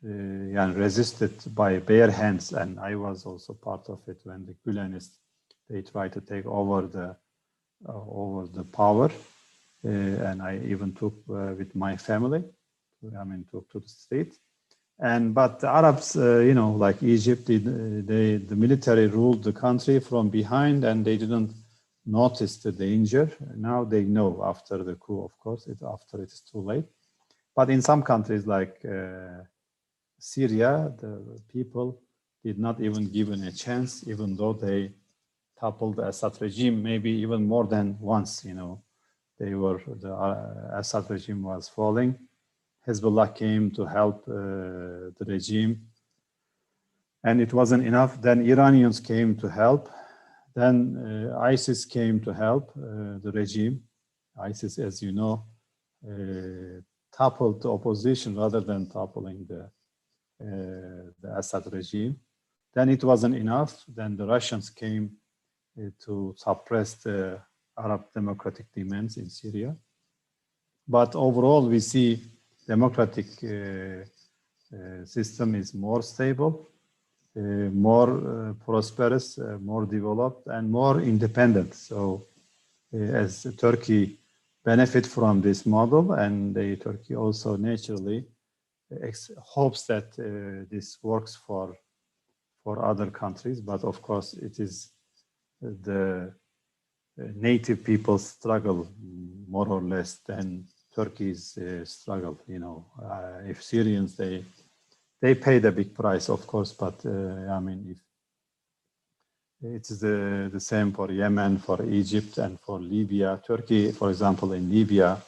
resisted by bare hands, and I was also part of it when the Gülenists, they tried to take over the power, and I even took with my family, took to the street. But the Arabs, like Egypt, the military ruled the country from behind, and they didn't notice the danger. Now they know after the coup, of course, after it is too late. But in some countries like Syria, the people did not even given a chance, even though they toppled the Assad regime, maybe even more than once. The Assad regime was falling. Hezbollah came to help the regime, and it wasn't enough. Then Iranians came to help. Then ISIS came to help the regime. ISIS, as you know, toppled the opposition rather than toppling the Assad regime. Then it wasn't enough. Then the Russians came to suppress the Arab democratic demands in Syria. But overall, we see democratic system is more stable, more prosperous, more developed, and more independent. So as Turkey benefit from this model, and Turkey also naturally hopes that this works for other countries. But of course, it is the native people's struggle more or less than Turkey's struggle. If Syrians, they paid a big price, of course, but if it's the same for Yemen, for Egypt, and for Libya. Turkey, for example, in Libya,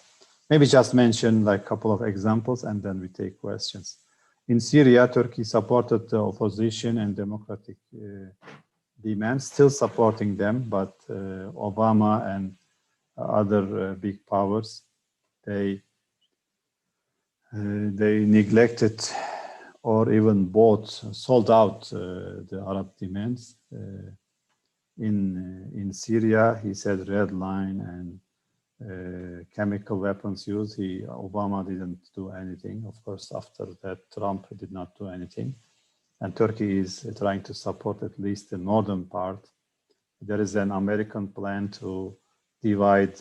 maybe just mention like a couple of examples, and then we take questions. In Syria, Turkey supported the opposition and democratic demands, still supporting them, but Obama and other big powers, they neglected or even sold out the Arab demands. In Syria, he said red line and chemical weapons use. Obama didn't do anything. Of course, after that, Trump did not do anything. And Turkey is trying to support at least the northern part. There is an American plan to divide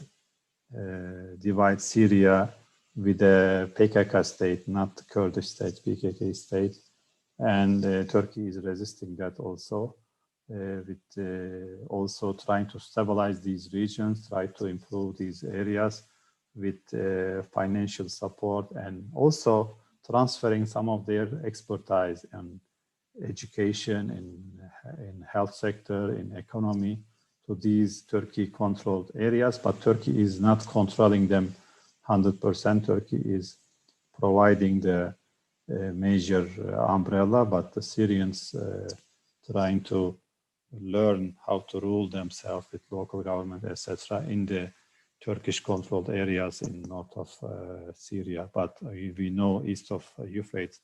Syria with a PKK state, not the Kurdish state, PKK state. And Turkey is resisting that also. with also trying to stabilize these regions, try to improve these areas with financial support, and also transferring some of their expertise in education, in health sector, in economy to these Turkey-controlled areas. But Turkey is not controlling them 100%. Turkey is providing the major umbrella, but the Syrians trying to learn how to rule themselves with local government, etc., in the Turkish-controlled areas in north of Syria. But we know east of Euphrates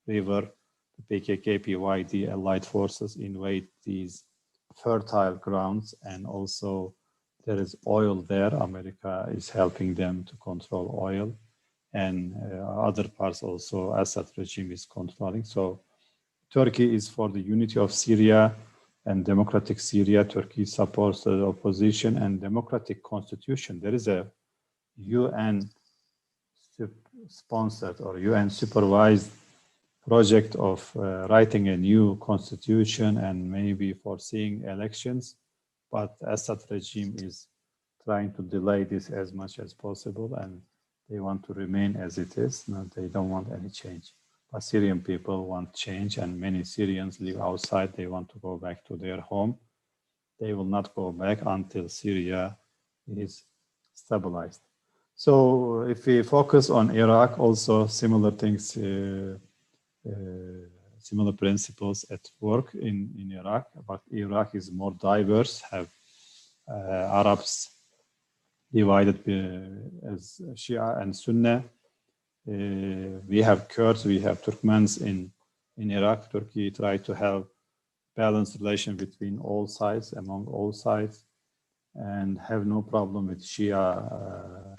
River, the PKK, PYD, allied forces invade these fertile grounds, and also there is oil there. America is helping them to control oil, and other parts also Assad regime is controlling. So Turkey is for the unity of Syria and democratic Syria. Turkey supports the opposition and democratic constitution. There is a UN sponsored or UN supervised project of writing a new constitution and maybe foreseeing elections, but Assad regime is trying to delay this as much as possible, and they want to remain as it is. No, they don't want any change. But Syrian people want change, and many Syrians live outside. They want to go back to their home. They will not go back until Syria is stabilized. So if we focus on Iraq, also similar things, similar principles at work in Iraq, but Iraq is more diverse, have Arabs divided as Shia and Sunni. We have Kurds, we have Turkmens in Iraq. Turkey tried to have balanced relation between all sides, among all sides, and have no problem with Shia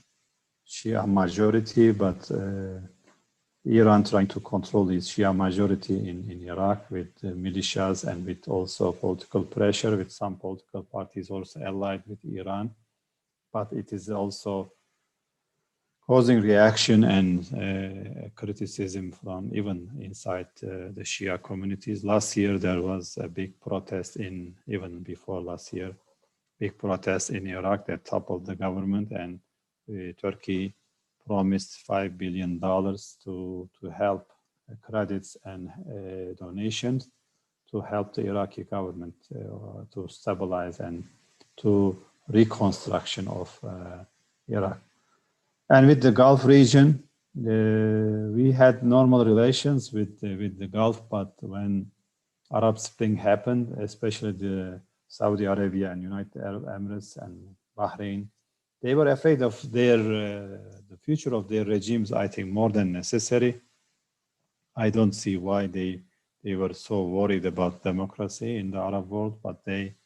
majority, but Iran trying to control this Shia majority in Iraq with militias and with also political pressure, with some political parties also allied with Iran. But it is also causing reaction and criticism from even inside the Shia communities. Last year, there was a big protest even before last year, big protest in Iraq that toppled the government, and Turkey promised $5 billion to help credits and donations to help the Iraqi government to stabilize and to reconstruction of Iraq. And with the Gulf region, we had normal relations with the Gulf, but when Arab Spring happened, especially the Saudi Arabia and United Arab Emirates and Bahrain, they were afraid of the future of their regimes, I think, more than necessary. I don't see why they were so worried about democracy in the Arab world, but they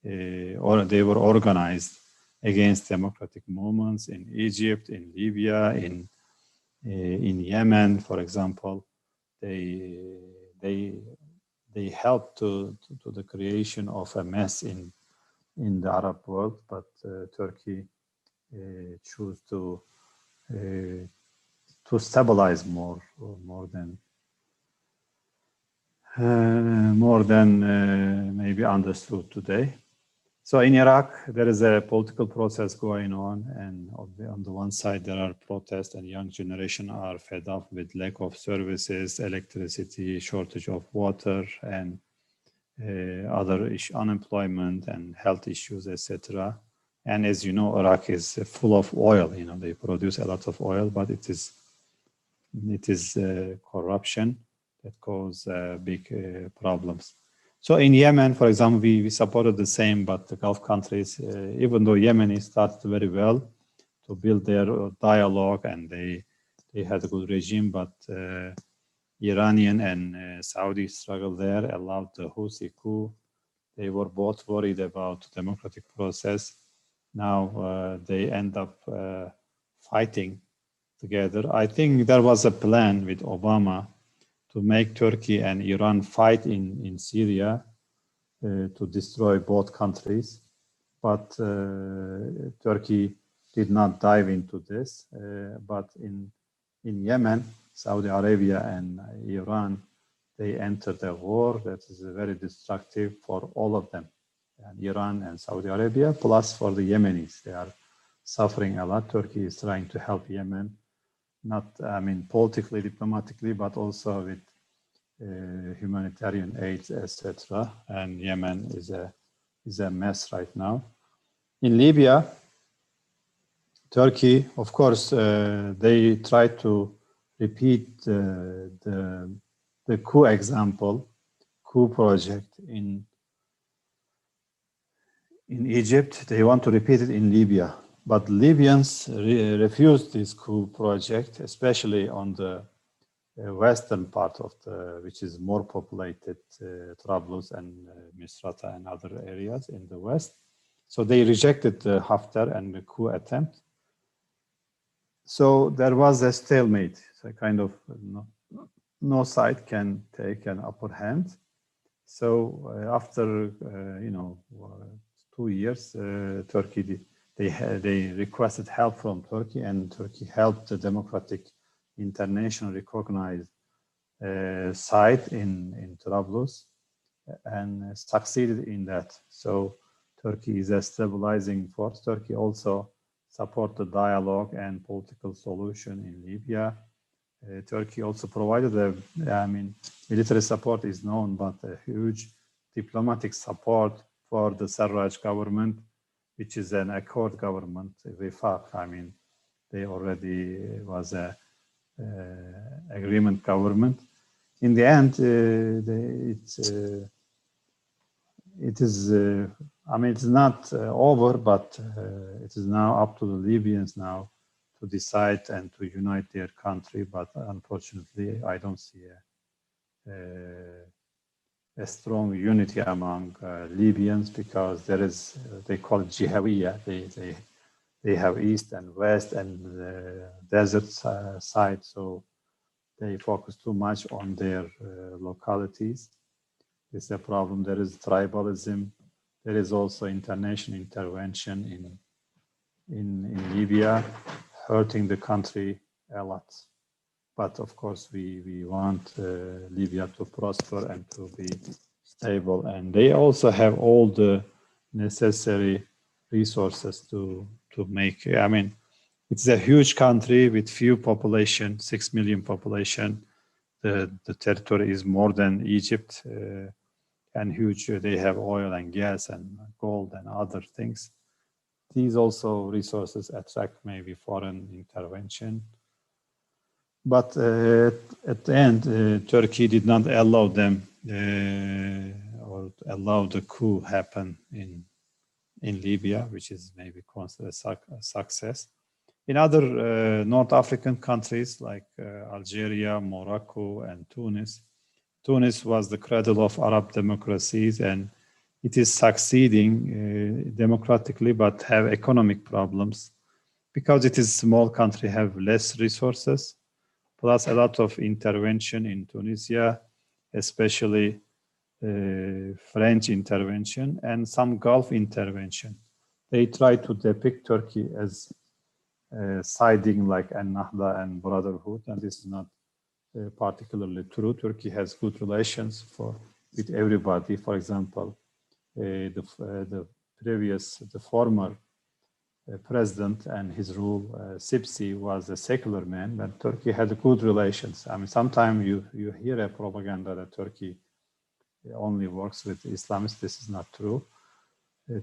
were organized against democratic movements in Egypt, in Libya, in Yemen, for example. They helped to the creation of a mess in the Arab world, but Turkey chose to stabilize more than maybe understood today. So in Iraq, there is a political process going on, and on the one side, there are protests, and young generation are fed up with lack of services, electricity, shortage of water, and other unemployment and health issues, etc. And as you know, Iraq is full of oil. You know, they produce a lot of oil, but it is corruption that cause big problems. So in Yemen, for example, we supported the same, but the Gulf countries, even though Yemen started very well to build their dialogue, and they had a good regime, but Iranian and Saudi struggle there, allowed the Houthi coup. They were both worried about democratic process. Now they end up fighting together. I think there was a plan with Obama to make Turkey and Iran fight in Syria to destroy both countries. But Turkey did not dive into this. But in Yemen, Saudi Arabia and Iran they entered a war that is very destructive for all of them, and Iran and Saudi Arabia, plus for the Yemenis. They are suffering a lot. Turkey is trying to help Yemen, not, I mean, politically, diplomatically, but also with humanitarian aid, etc. And Yemen is a mess right now. In Libya, Turkey, of course, they try to repeat the coup example, coup project in Egypt. They want to repeat it in Libya, but Libyans refused this coup project, especially on the western part of which is more populated, Trablus and Misrata and other areas in the west. So they rejected the Haftar and the coup attempt. So there was a stalemate. So kind of no side can take an upper hand. So after 2 years, Turkey they requested help from Turkey, and Turkey helped the democratic international recognized side in Trablus and succeeded in that. So Turkey is a stabilizing force. Turkey also support the dialogue and political solution in Libya. Turkey also provided military support is known, but a huge diplomatic support for the Sarraj government, which is an accord government, Wifaq. I mean, they already was a agreement government. In the end, it is, it's not over, but it is now up to the Libyans now to decide and to unite their country. But unfortunately, I don't see a strong unity among Libyans, because there is, they call it Jihawiya. They have east and west and desert side, so they focus too much on their localities. It's a problem. There is tribalism. There is also international intervention in Libya, hurting the country a lot. But of course, we want Libya to prosper and to be stable. And they also have all the necessary resources to make. I mean, it's a huge country with few population, 6 million population. The territory is more than Egypt. And huge, they have oil and gas and gold and other things. These also resources attract maybe foreign intervention. But at the end, Turkey did not allow them or allow the coup happen in Libya, which is maybe considered a success. In other North African countries like Algeria, Morocco, and Tunis, Tunis was the cradle of Arab democracies, and it is succeeding democratically, but have economic problems because it is a small country, have less resources, plus a lot of intervention in Tunisia, especially French intervention and some Gulf intervention. They try to depict Turkey as siding like An-Nahda and Brotherhood, and this is not particularly true. Turkey has good relations with everybody. For example, the former president and his rule, Sipsi, was a secular man, but Turkey had good relations. I mean, sometimes you hear a propaganda that Turkey only works with Islamists. This is not true.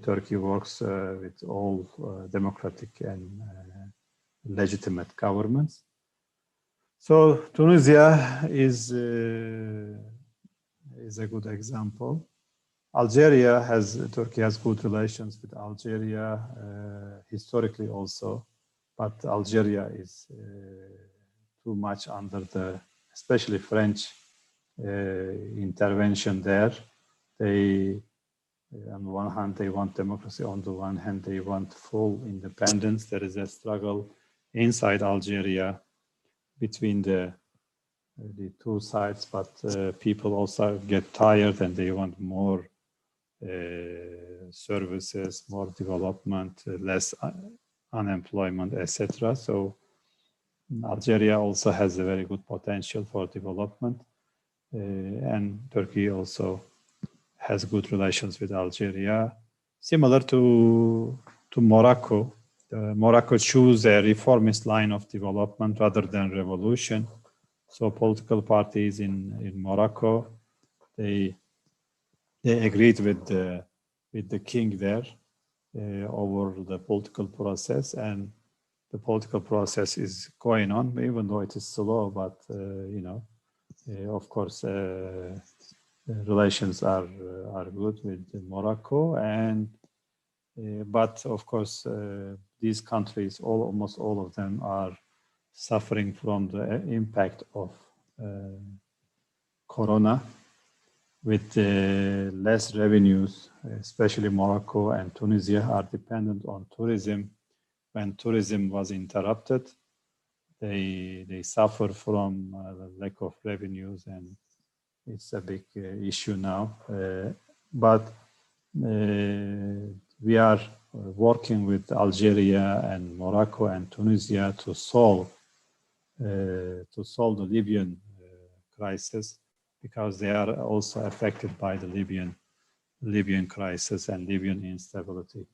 Turkey works with all democratic and legitimate governments. So Tunisia is a good example. Turkey has good relations with Algeria historically also, but Algeria is too much under especially French intervention there. On the one hand, they want democracy. On the one hand, they want full independence. There is a struggle inside Algeria between the two sides, but people also get tired and they want more services, more development, less unemployment, etc. So Algeria also has a very good potential for development. and Turkey also has good relations with Algeria, similar to Morocco. Morocco chose a reformist line of development rather than revolution. So political parties in Morocco, they agreed with the king there over the political process, and the political process is going on, even though it is slow. But of course, relations are good with Morocco, and but of course, these countries, almost all of them, are suffering from the impact of Corona, with less revenues. Especially Morocco and Tunisia are dependent on tourism. When tourism was interrupted, they suffer from the lack of revenues, and it's a big issue now. But we are working with Algeria and Morocco and Tunisia to solve the Libyan crisis, because they are also affected by the Libyan crisis and Libyan instability.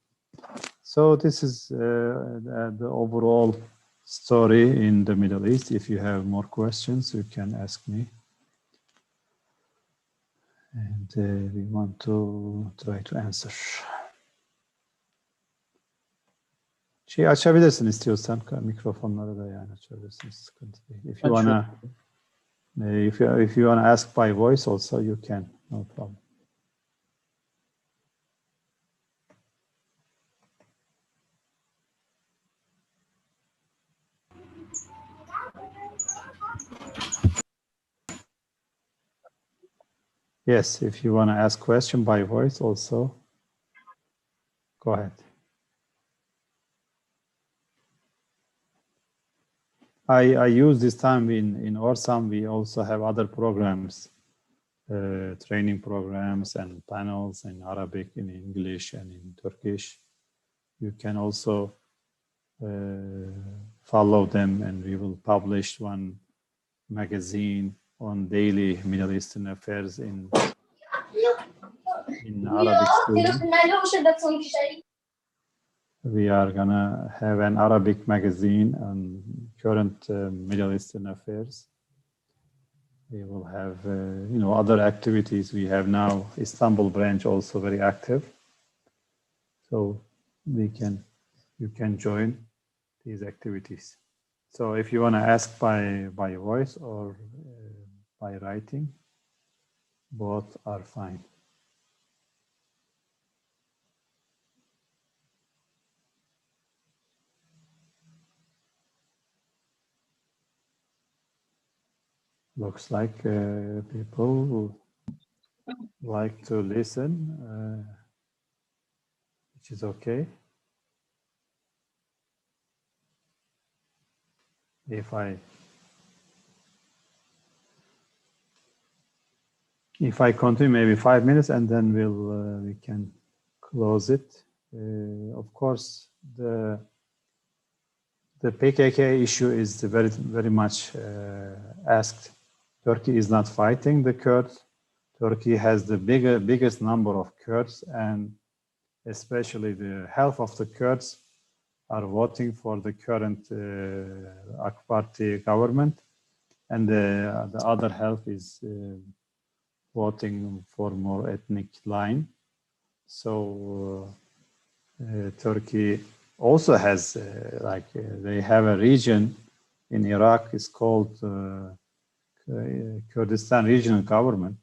So this is the overall story in the Middle East. If you have more questions, you can ask me. And we want to try to answer. Açabilirsin istiyorsan, mikrofonları da yani açabilirsin, sıkıntı değil. If you wanna ask by voice also, you can, no problem. Yes, if you want to ask question by voice also, go ahead. I use this time in Orsam. We also have other programs, training programs and panels in Arabic, in English, and in Turkish. You can also follow them, and we will publish one magazine on daily Middle Eastern affairs in Arabic students. We are gonna have an Arabic magazine on current Middle Eastern affairs. We will have, other activities. We have now Istanbul branch also very active. So you can join these activities. So if you want to ask by voice or by writing, both are fine. Looks like people who like to listen, which is okay. If I continue maybe 5 minutes, and then we can close it. Of course, the PKK issue is very much asked. Turkey is not fighting the Kurds. Turkey has the biggest number of Kurds, and especially the half of the Kurds are voting for the current AK Party government, and the other half is voting for more ethnic line. So Turkey also has they have a region in Iraq. It's called Kurdistan Regional Government.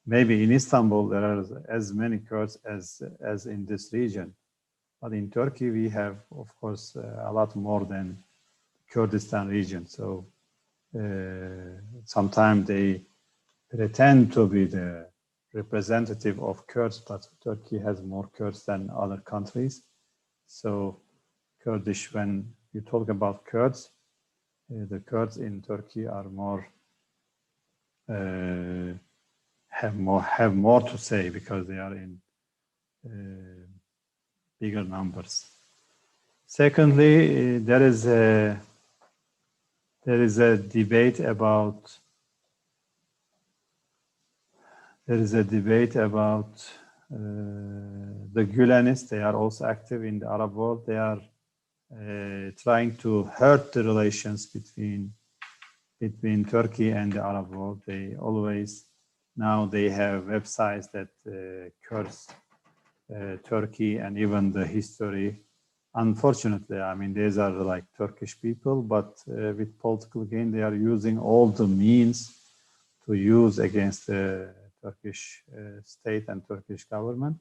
Maybe in Istanbul there are as many Kurds as in this region, but in Turkey we have, of course, a lot more than Kurdistan region. So sometimes they pretend to be the representative of Kurds, but Turkey has more Kurds than other countries. So Kurdish, when you talk about Kurds, the Kurds in Turkey are more have more to say, because they are in bigger numbers. Secondly, there is a debate about There is a debate about the Gülenists. They are also active in the Arab world. They are trying to hurt the relations between Turkey and the Arab world. They always, now they have websites that curse Turkey and even the history. Unfortunately, I mean, these are like Turkish people, but with political gain, they are using all the means to use against the Turkish state and Turkish government.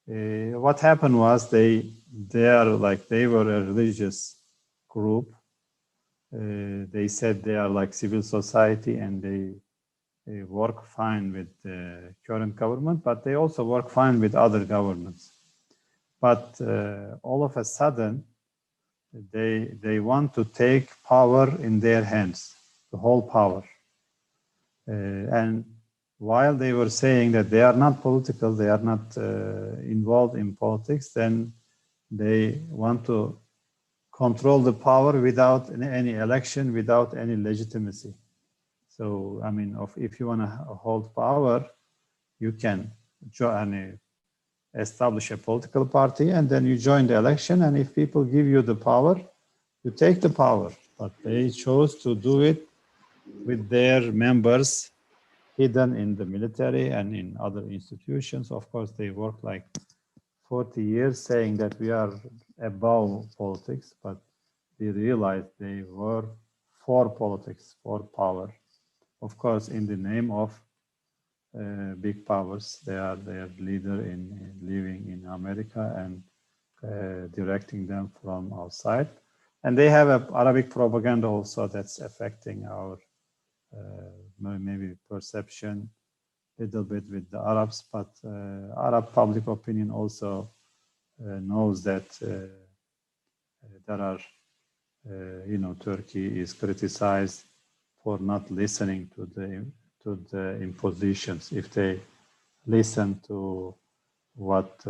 What happened was they were a religious group. They said they are like civil society and they work fine with the current government, but they also work fine with other governments. But all of a sudden, they want to take power in their hands, the whole power. And while they were saying that they are not political, they are not involved in politics, then they want to control the power without any election, without any legitimacy. So, I mean, if you want to hold power, you can establish a political party and then you join the election. And if people give you the power, you take the power. But they chose to do it with their members hidden in the military and in other institutions. Of course, they work like 40 years saying that we are above politics, but they realized they were for politics, for power. Of course, in the name of big powers. They are their leader in living in America and directing them from outside. And they have an Arabic propaganda also that's affecting our maybe perception a little bit with the Arabs, but Arab public opinion also knows that there are, Turkey is criticized for not listening to the impositions. If they listen to what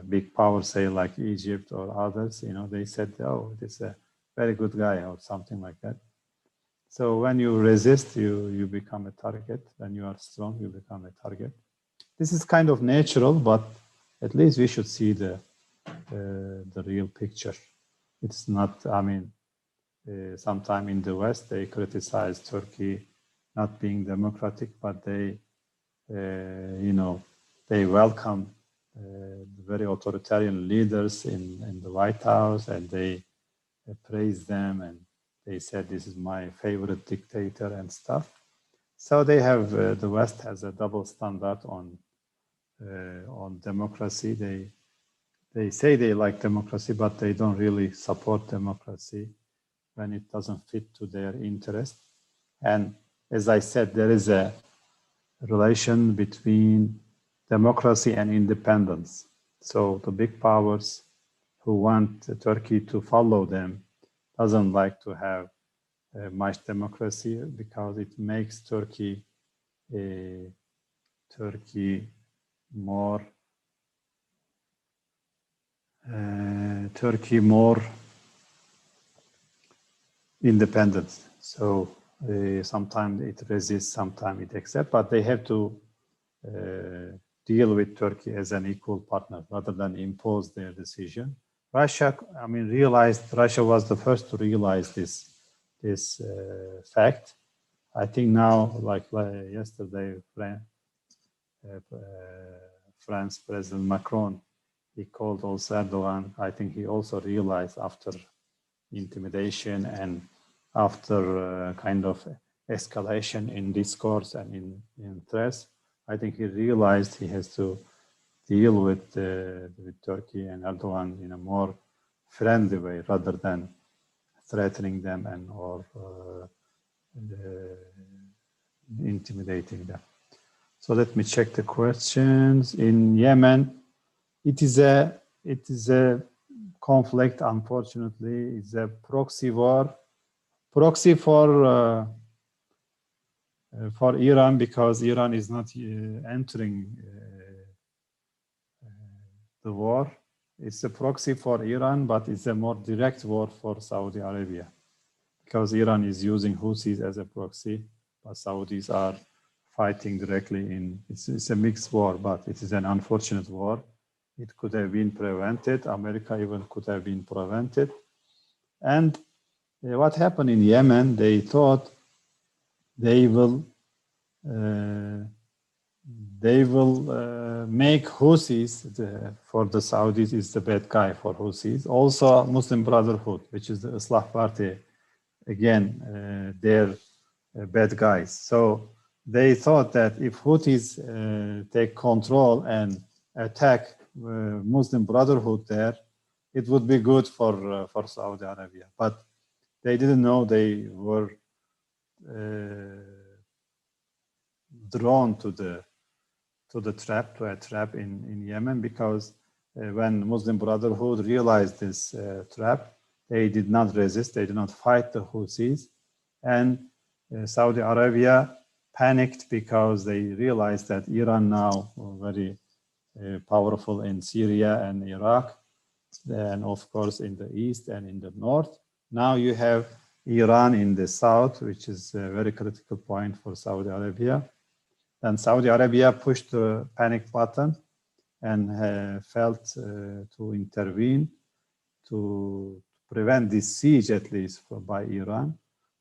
big powers say, like Egypt or others, they said, oh, this is a very good guy or something like that. So when you resist, you become a target. When you are strong, you become a target. This is kind of natural, but at least we should see the real picture. It's not, I mean, sometime in the West, they criticize Turkey not being democratic, but they, they welcome very authoritarian leaders in the White House, and they praise them, and they said, this is my favorite dictator and stuff. So they have, the West has a double standard on democracy. They say they like democracy, but they don't really support democracy when it doesn't fit to their interest. And as I said, there is a relation between democracy and independence. So the big powers who want Turkey to follow them doesn't like to have much democracy because it makes Turkey more independent. So sometimes it resists, sometimes it accepts, but they have to deal with Turkey as an equal partner rather than impose their decision. Russia, I mean, Russia was the first to realize this fact. I think now, like yesterday, France President Macron, he called also Erdogan. I think he also realized after intimidation and after kind of escalation in discourse and in threats, I think he realized he has to deal with Turkey and Erdogan in a more friendly way rather than threatening them or intimidating them. So let me check the questions. In Yemen, it is a conflict. Unfortunately, it's a proxy war, proxy for Iran, because Iran is not entering the war. It's a proxy for Iran, but it's a more direct war for Saudi Arabia, because Iran is using Houthis as a proxy, but Saudis are fighting directly in, it's a mixed war, but it is an unfortunate war. It could have been prevented. America even could have been prevented. And what happened in Yemen, they thought they will make Houthis, for the Saudis is the bad guy for Houthis. Also Muslim Brotherhood, which is the Islah Party, again, they're bad guys. So they thought that if Houthis take control and attack Muslim Brotherhood there, it would be good for Saudi Arabia. But they didn't know they were drawn to a trap in Yemen, because when Muslim Brotherhood realized this trap, they did not resist, they did not fight the Houthis, and Saudi Arabia panicked because they realized that Iran now very powerful in Syria and Iraq, and of course in the east and in the north. Now you have Iran in the south, which is a very critical point for Saudi Arabia. And Saudi Arabia pushed the panic button and felt to intervene to prevent this siege, at least by Iran.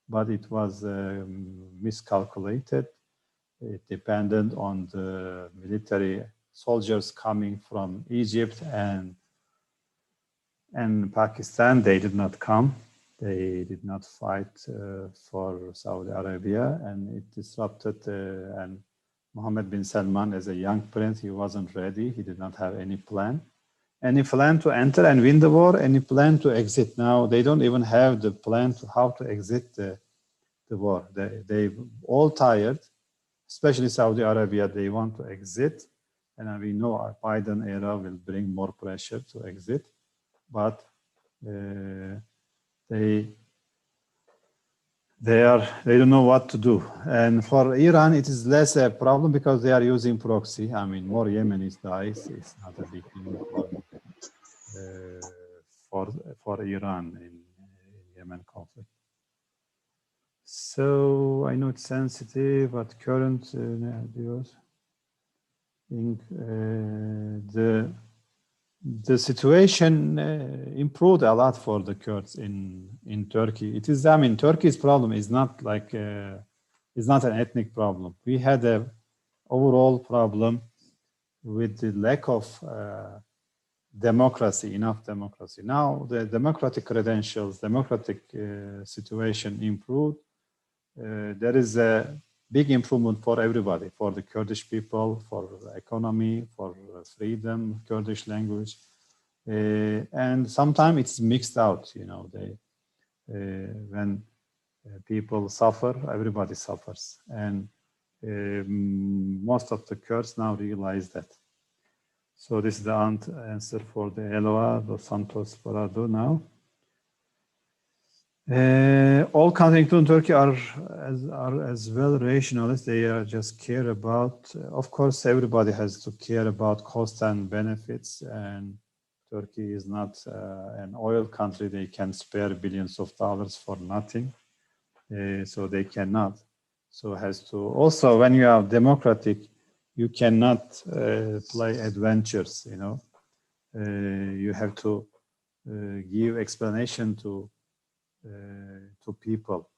But it was miscalculated. It depended on the military soldiers coming from Egypt and Pakistan. They did not come. They did not fight for Saudi Arabia, and it disrupted. And Mohammed bin Salman, as a young prince, he wasn't ready. He did not have any plan. Any plan to enter and win the war, any plan to exit. Now they don't even have the plan to how to exit the war. They all tired, especially Saudi Arabia. They want to exit, and we know our Biden era will bring more pressure to exit, but they don't know what to do. And for Iran, it is less a problem because they are using proxy. I mean, more Yemenis dies. It's not a big deal for Iran in Yemen conflict. So I know it's sensitive, but current news, the situation improved a lot for the Kurds in Turkey. It is, I mean, Turkey's problem is not like it's not an ethnic problem. We had a overall problem with the lack of democracy, enough democracy. Now the democratic credentials, democratic situation improved. There is a big improvement for everybody, for the Kurdish people, for economy, for freedom, Kurdish language. And sometimes it's mixed out, you know, when people suffer, everybody suffers. And most of the Kurds now realize that. So this is the answer for the Eloa dos Santos Parado now. All countries, including Turkey, are as well rationalists. They are just care about, of course, everybody has to care about cost and benefits, and Turkey is not an oil country. They can spare billions of dollars for nothing, so they cannot. So has to, also when you are democratic, you cannot play adventures, you know. You have to give explanation to people,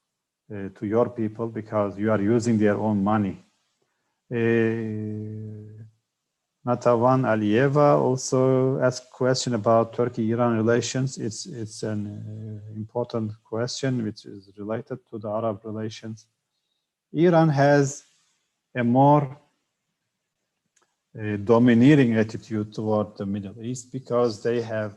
to your people, because you are using their own money. Natavan Aliyeva also asked a question about Turkey-Iran relations. It's an important question which is related to the Arab relations. Iran has a more domineering attitude toward the Middle East because they have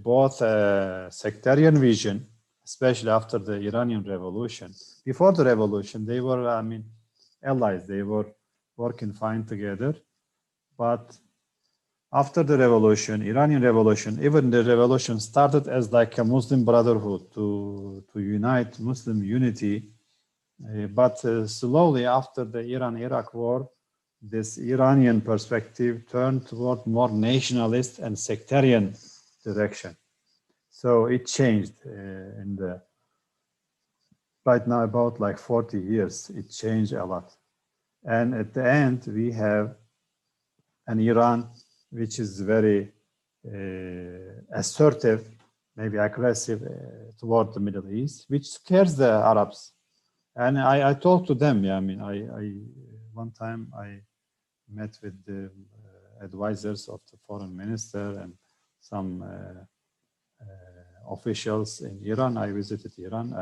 both a sectarian vision, especially after the Iranian Revolution. Before the revolution, they were, I mean, allies. They were working fine together. But after the revolution, Iranian Revolution, even the revolution started as like a Muslim brotherhood to unite Muslim unity. But slowly after the Iran-Iraq war, this Iranian perspective turned toward more nationalist and sectarian direction. So it changed in the, right now about like 40 years, it changed a lot. And at the end, we have an Iran which is very assertive, maybe aggressive toward the Middle East, which scares the Arabs. And I talked to them. Yeah, I mean, one time I met with the advisors of the foreign minister and some officials in Iran. I visited Iran,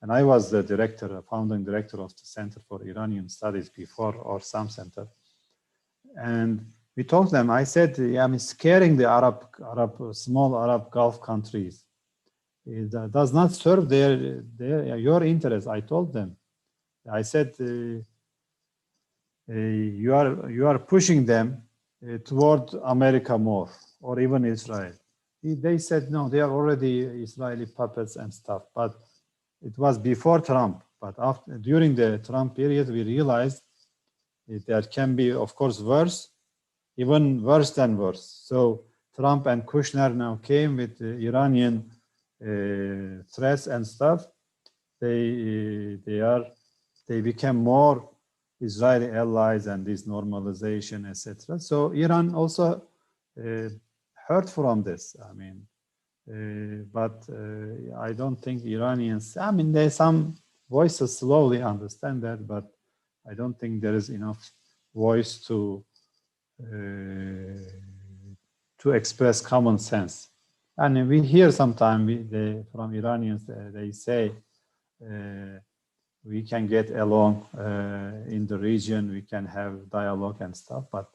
and I was the director, founding director of the Center for Iranian Studies before, or some center. And we told them, I said, yeah, I mean, scaring the small Arab Gulf countries. It does not serve your interest. I told them. I said, you are pushing them toward America more, or even Israel. They said no, they are already Israeli puppets and stuff. But it was before Trump. But during the Trump period, we realized that can be, of course, worse, even worse than worse. So Trump and Kushner now came with the Iranian threats and stuff. They became more Israeli allies and this normalization, etc. So Iran also hurt from this. I mean, but I don't think Iranians. I mean, there's some voices slowly understand that, but I don't think there is enough voice to express common sense. And we hear sometimes from Iranians, they say we can get along in the region, we can have dialogue and stuff, but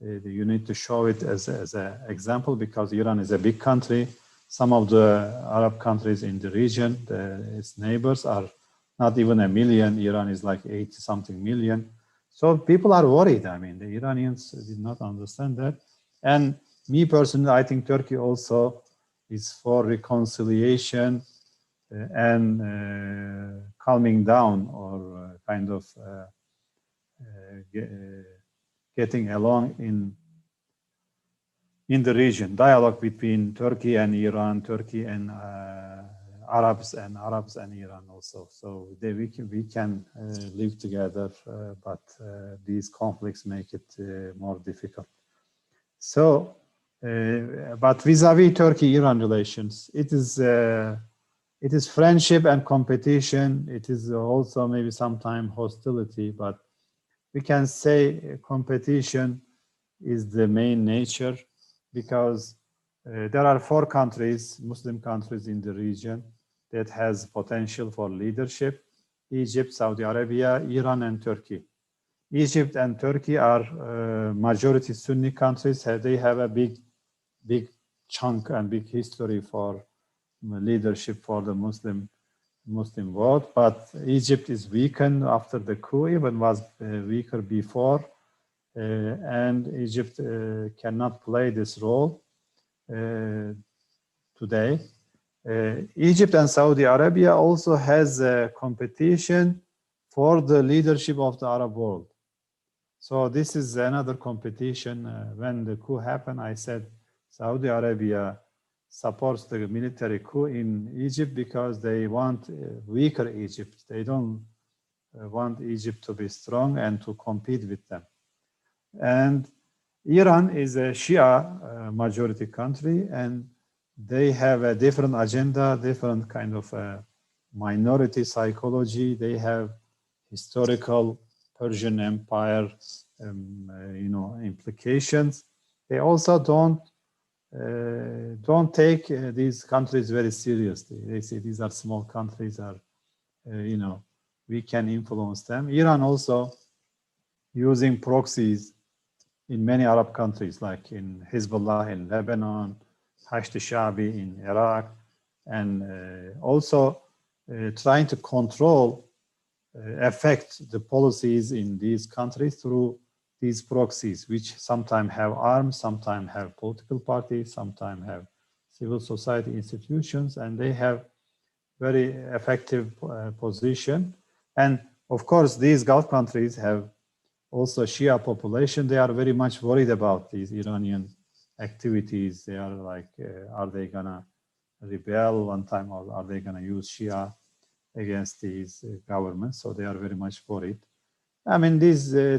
you need to show it as an example, because Iran is a big country. Some of the Arab countries in the region, its neighbors are not even a million. Iran is like 80-something million. So people are worried. I mean, the Iranians did not understand that. And me personally, I think Turkey also is for reconciliation and calming down, or kind of getting along in the region, dialogue between Turkey and Iran, Turkey and Arabs and Iran also. So we can live together, but these conflicts make it more difficult. So, but vis-a-vis Turkey-Iran relations, it is friendship and competition. It is also maybe sometimes hostility, but we can say competition is the main nature, because there are 4 countries, Muslim countries in the region, that has potential for leadership: Egypt, Saudi Arabia, Iran, and Turkey. Egypt and Turkey are majority Sunni countries. They have a big chunk and big history for leadership for the Muslim world, but Egypt is weakened after the coup, even was weaker before, and Egypt cannot play this role today. Egypt and Saudi Arabia also has a competition for the leadership of the Arab world. So this is another competition. When the coup happened, I said Saudi Arabia supports the military coup in Egypt because they want weaker Egypt. They don't want Egypt to be strong and to compete with them. And Iran is a Shia majority country, and they have a different agenda, different kind of minority psychology. They have historical Persian Empire, implications. They also don't take these countries very seriously. They say these are small countries, we can influence them. Iran also using proxies in many Arab countries, like in Hezbollah in Lebanon, Hashd al-Sha'bi in Iraq, and also trying to control, affect the policies in these countries through these proxies, which sometimes have arms, sometimes have political parties, sometimes have civil society institutions, and they have very effective position. And of course, these Gulf countries have also Shia population. They are very much worried about these Iranian activities. They are like, are they gonna rebel one time, or are they gonna use Shia against these governments? So they are very much worried. I mean,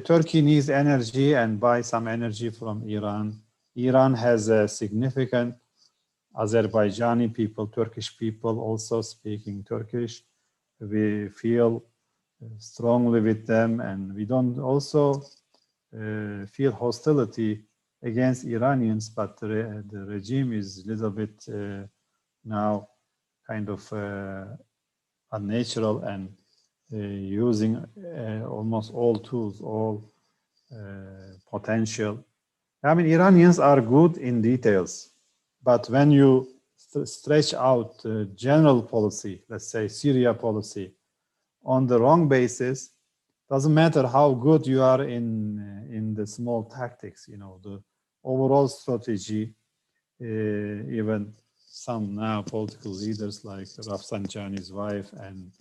Turkey needs energy and buy some energy from Iran. Iran has a significant Azerbaijani people, Turkish people also speaking Turkish. We feel strongly with them, and we don't also feel hostility against Iranians, but the regime is a little bit now kind of unnatural and using almost all tools, all potential. I mean, Iranians are good in details, but when you stretch out general policy, let's say Syria policy, on the wrong basis, doesn't matter how good you are in the small tactics, you know, the overall strategy, even some now political leaders like Rafsanjani's wife and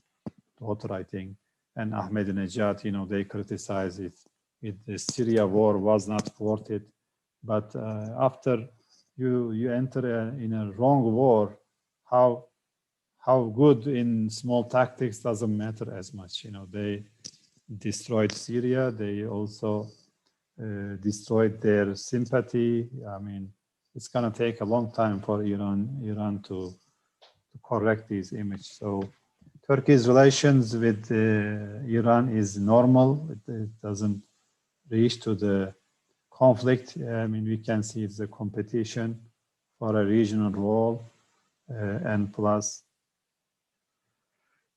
daughter, I think, and Ahmadinejad, you know, they criticize it. The Syria war was not worth it. But after you enter in a wrong war, how good in small tactics doesn't matter as much. You know, they destroyed Syria. They also destroyed their sympathy. I mean, it's gonna take a long time for Iran to correct this image. So Turkey's relations with Iran is normal. It doesn't reach to the conflict. I mean, we can see it's a competition for a regional role, and plus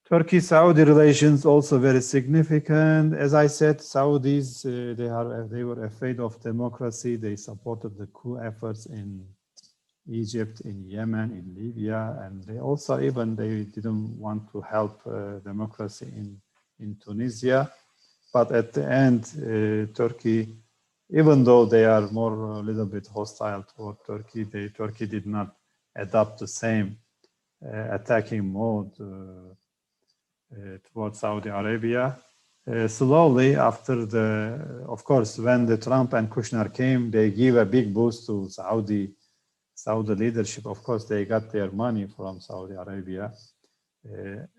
Turkey-Saudi relations also very significant. As I said, Saudis they were afraid of democracy. They supported the coup efforts in Egypt, in Yemen, in Libya, and they also they didn't want to help democracy in Tunisia. But at the end, Turkey, even though they are more a little bit hostile toward Turkey, Turkey did not adopt the same attacking mode towards Saudi Arabia. Slowly after of course, when the Trump and Kushner came, they give a big boost to Saudi leadership. Of course, they got their money from Saudi Arabia.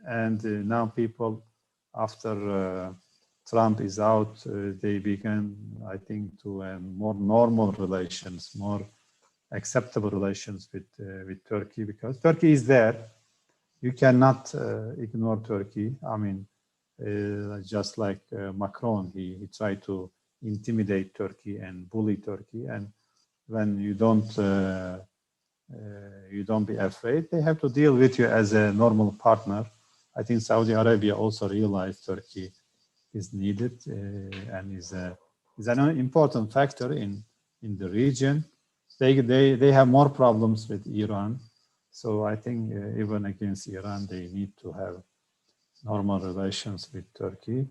And now people, after Trump is out, they began, I think, to more normal relations, more acceptable relations with Turkey, because Turkey is there. You cannot ignore Turkey. I mean, just like Macron, he tried to intimidate Turkey and bully Turkey. And when you don't be afraid, they have to deal with you as a normal partner. I think Saudi Arabia also realized Turkey is needed and is an important factor in the region. They have more problems with Iran, so I think even against Iran, they need to have normal relations with Turkey.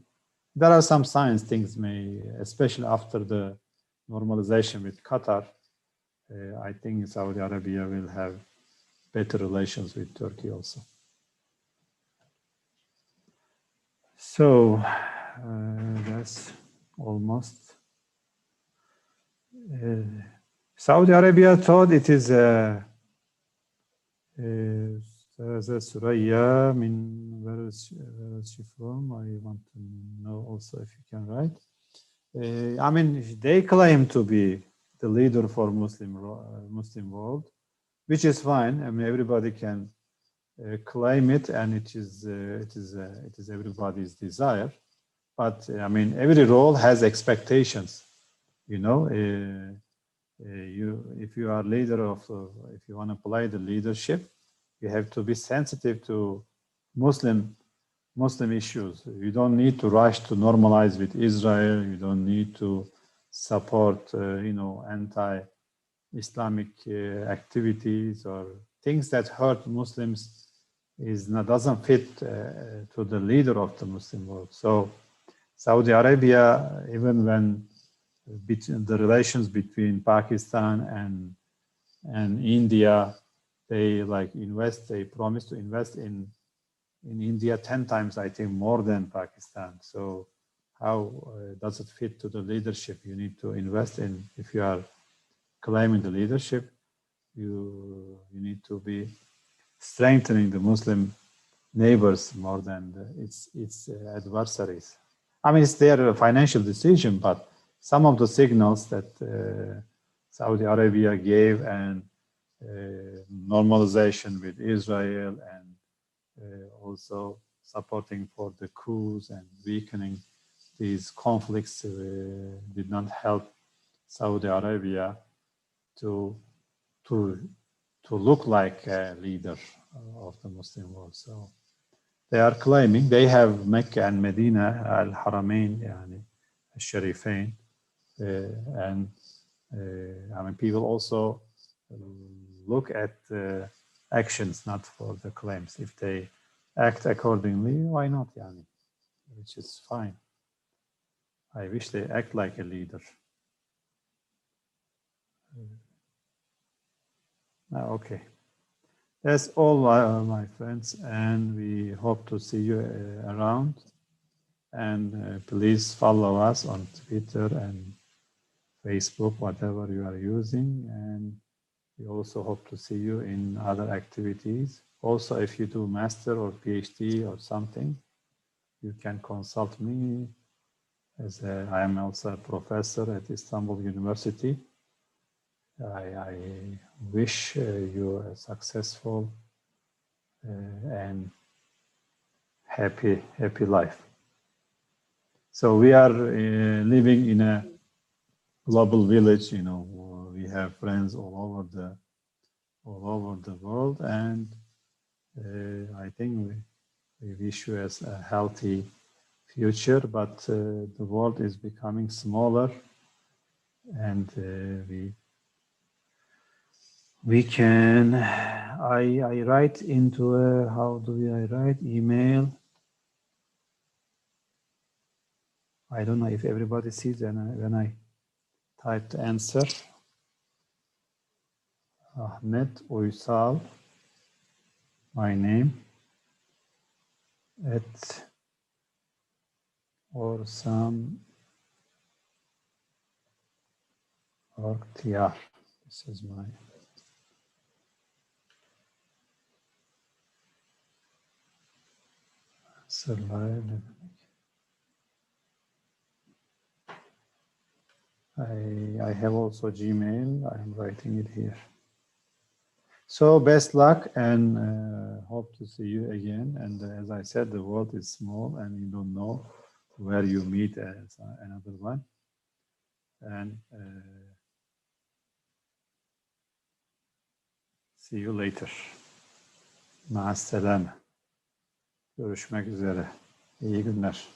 There are some signs things may, especially after the normalization with Qatar, I think Saudi Arabia will have better relations with Turkey also. So that's almost. Saudi Arabia thought it is Suraya. I mean, where is she from? I want to know also if you can write. I mean, they claim to be the leader for Muslim world, which is fine. I mean, everybody can claim it, and it is everybody's desire. But I mean, every role has expectations. You know, if you are leader of, if you want to play the leadership, you have to be sensitive to Muslim issues. You don't need to rush to normalize with Israel. You don't need to support, anti-Islamic activities or things that hurt Muslims. Doesn't fit to the leader of the Muslim world. So Saudi Arabia, even when the relations between Pakistan and India, they promise to invest in India 10 times, I think, more than Pakistan. So how does it fit to the leadership? You need to invest in, if you are claiming the leadership, you need to be strengthening the Muslim neighbors more than its adversaries. I mean, it's their financial decision, but some of the signals that Saudi Arabia gave and normalization with Israel and also supporting for the coups and weakening these conflicts did not help Saudi Arabia to look like a leader of the Muslim world. So they are claiming they have Mecca and Medina al-Haramain, yani al-Sharifain, and I mean people also look at actions, not for the claims. If they act accordingly, why not, yani? Which is fine. I wish they act like a leader. Okay. That's all, my friends, and we hope to see you around. And please follow us on Twitter and Facebook, whatever you are using. And we also hope to see you in other activities. Also, if you do master or PhD or something, you can consult me. I am also a professor at Istanbul University. I wish you a successful and happy life. So we are living in a global village. You know, we have friends all over the world, and I think we wish you a healthy future. But the world is becoming smaller, and we can. I write into how do I write email? I don't know if everybody sees when I type the answer. Ahmet Uysal, my name, at or some org.tr. This is my survival. I have also Gmail. I'm writing it here. So best luck, and hope to see you again. And as I said, the world is small, and you don't know where you meet as another one. And see you later. Ma'asselam. Görüşmek üzere. İyi günler.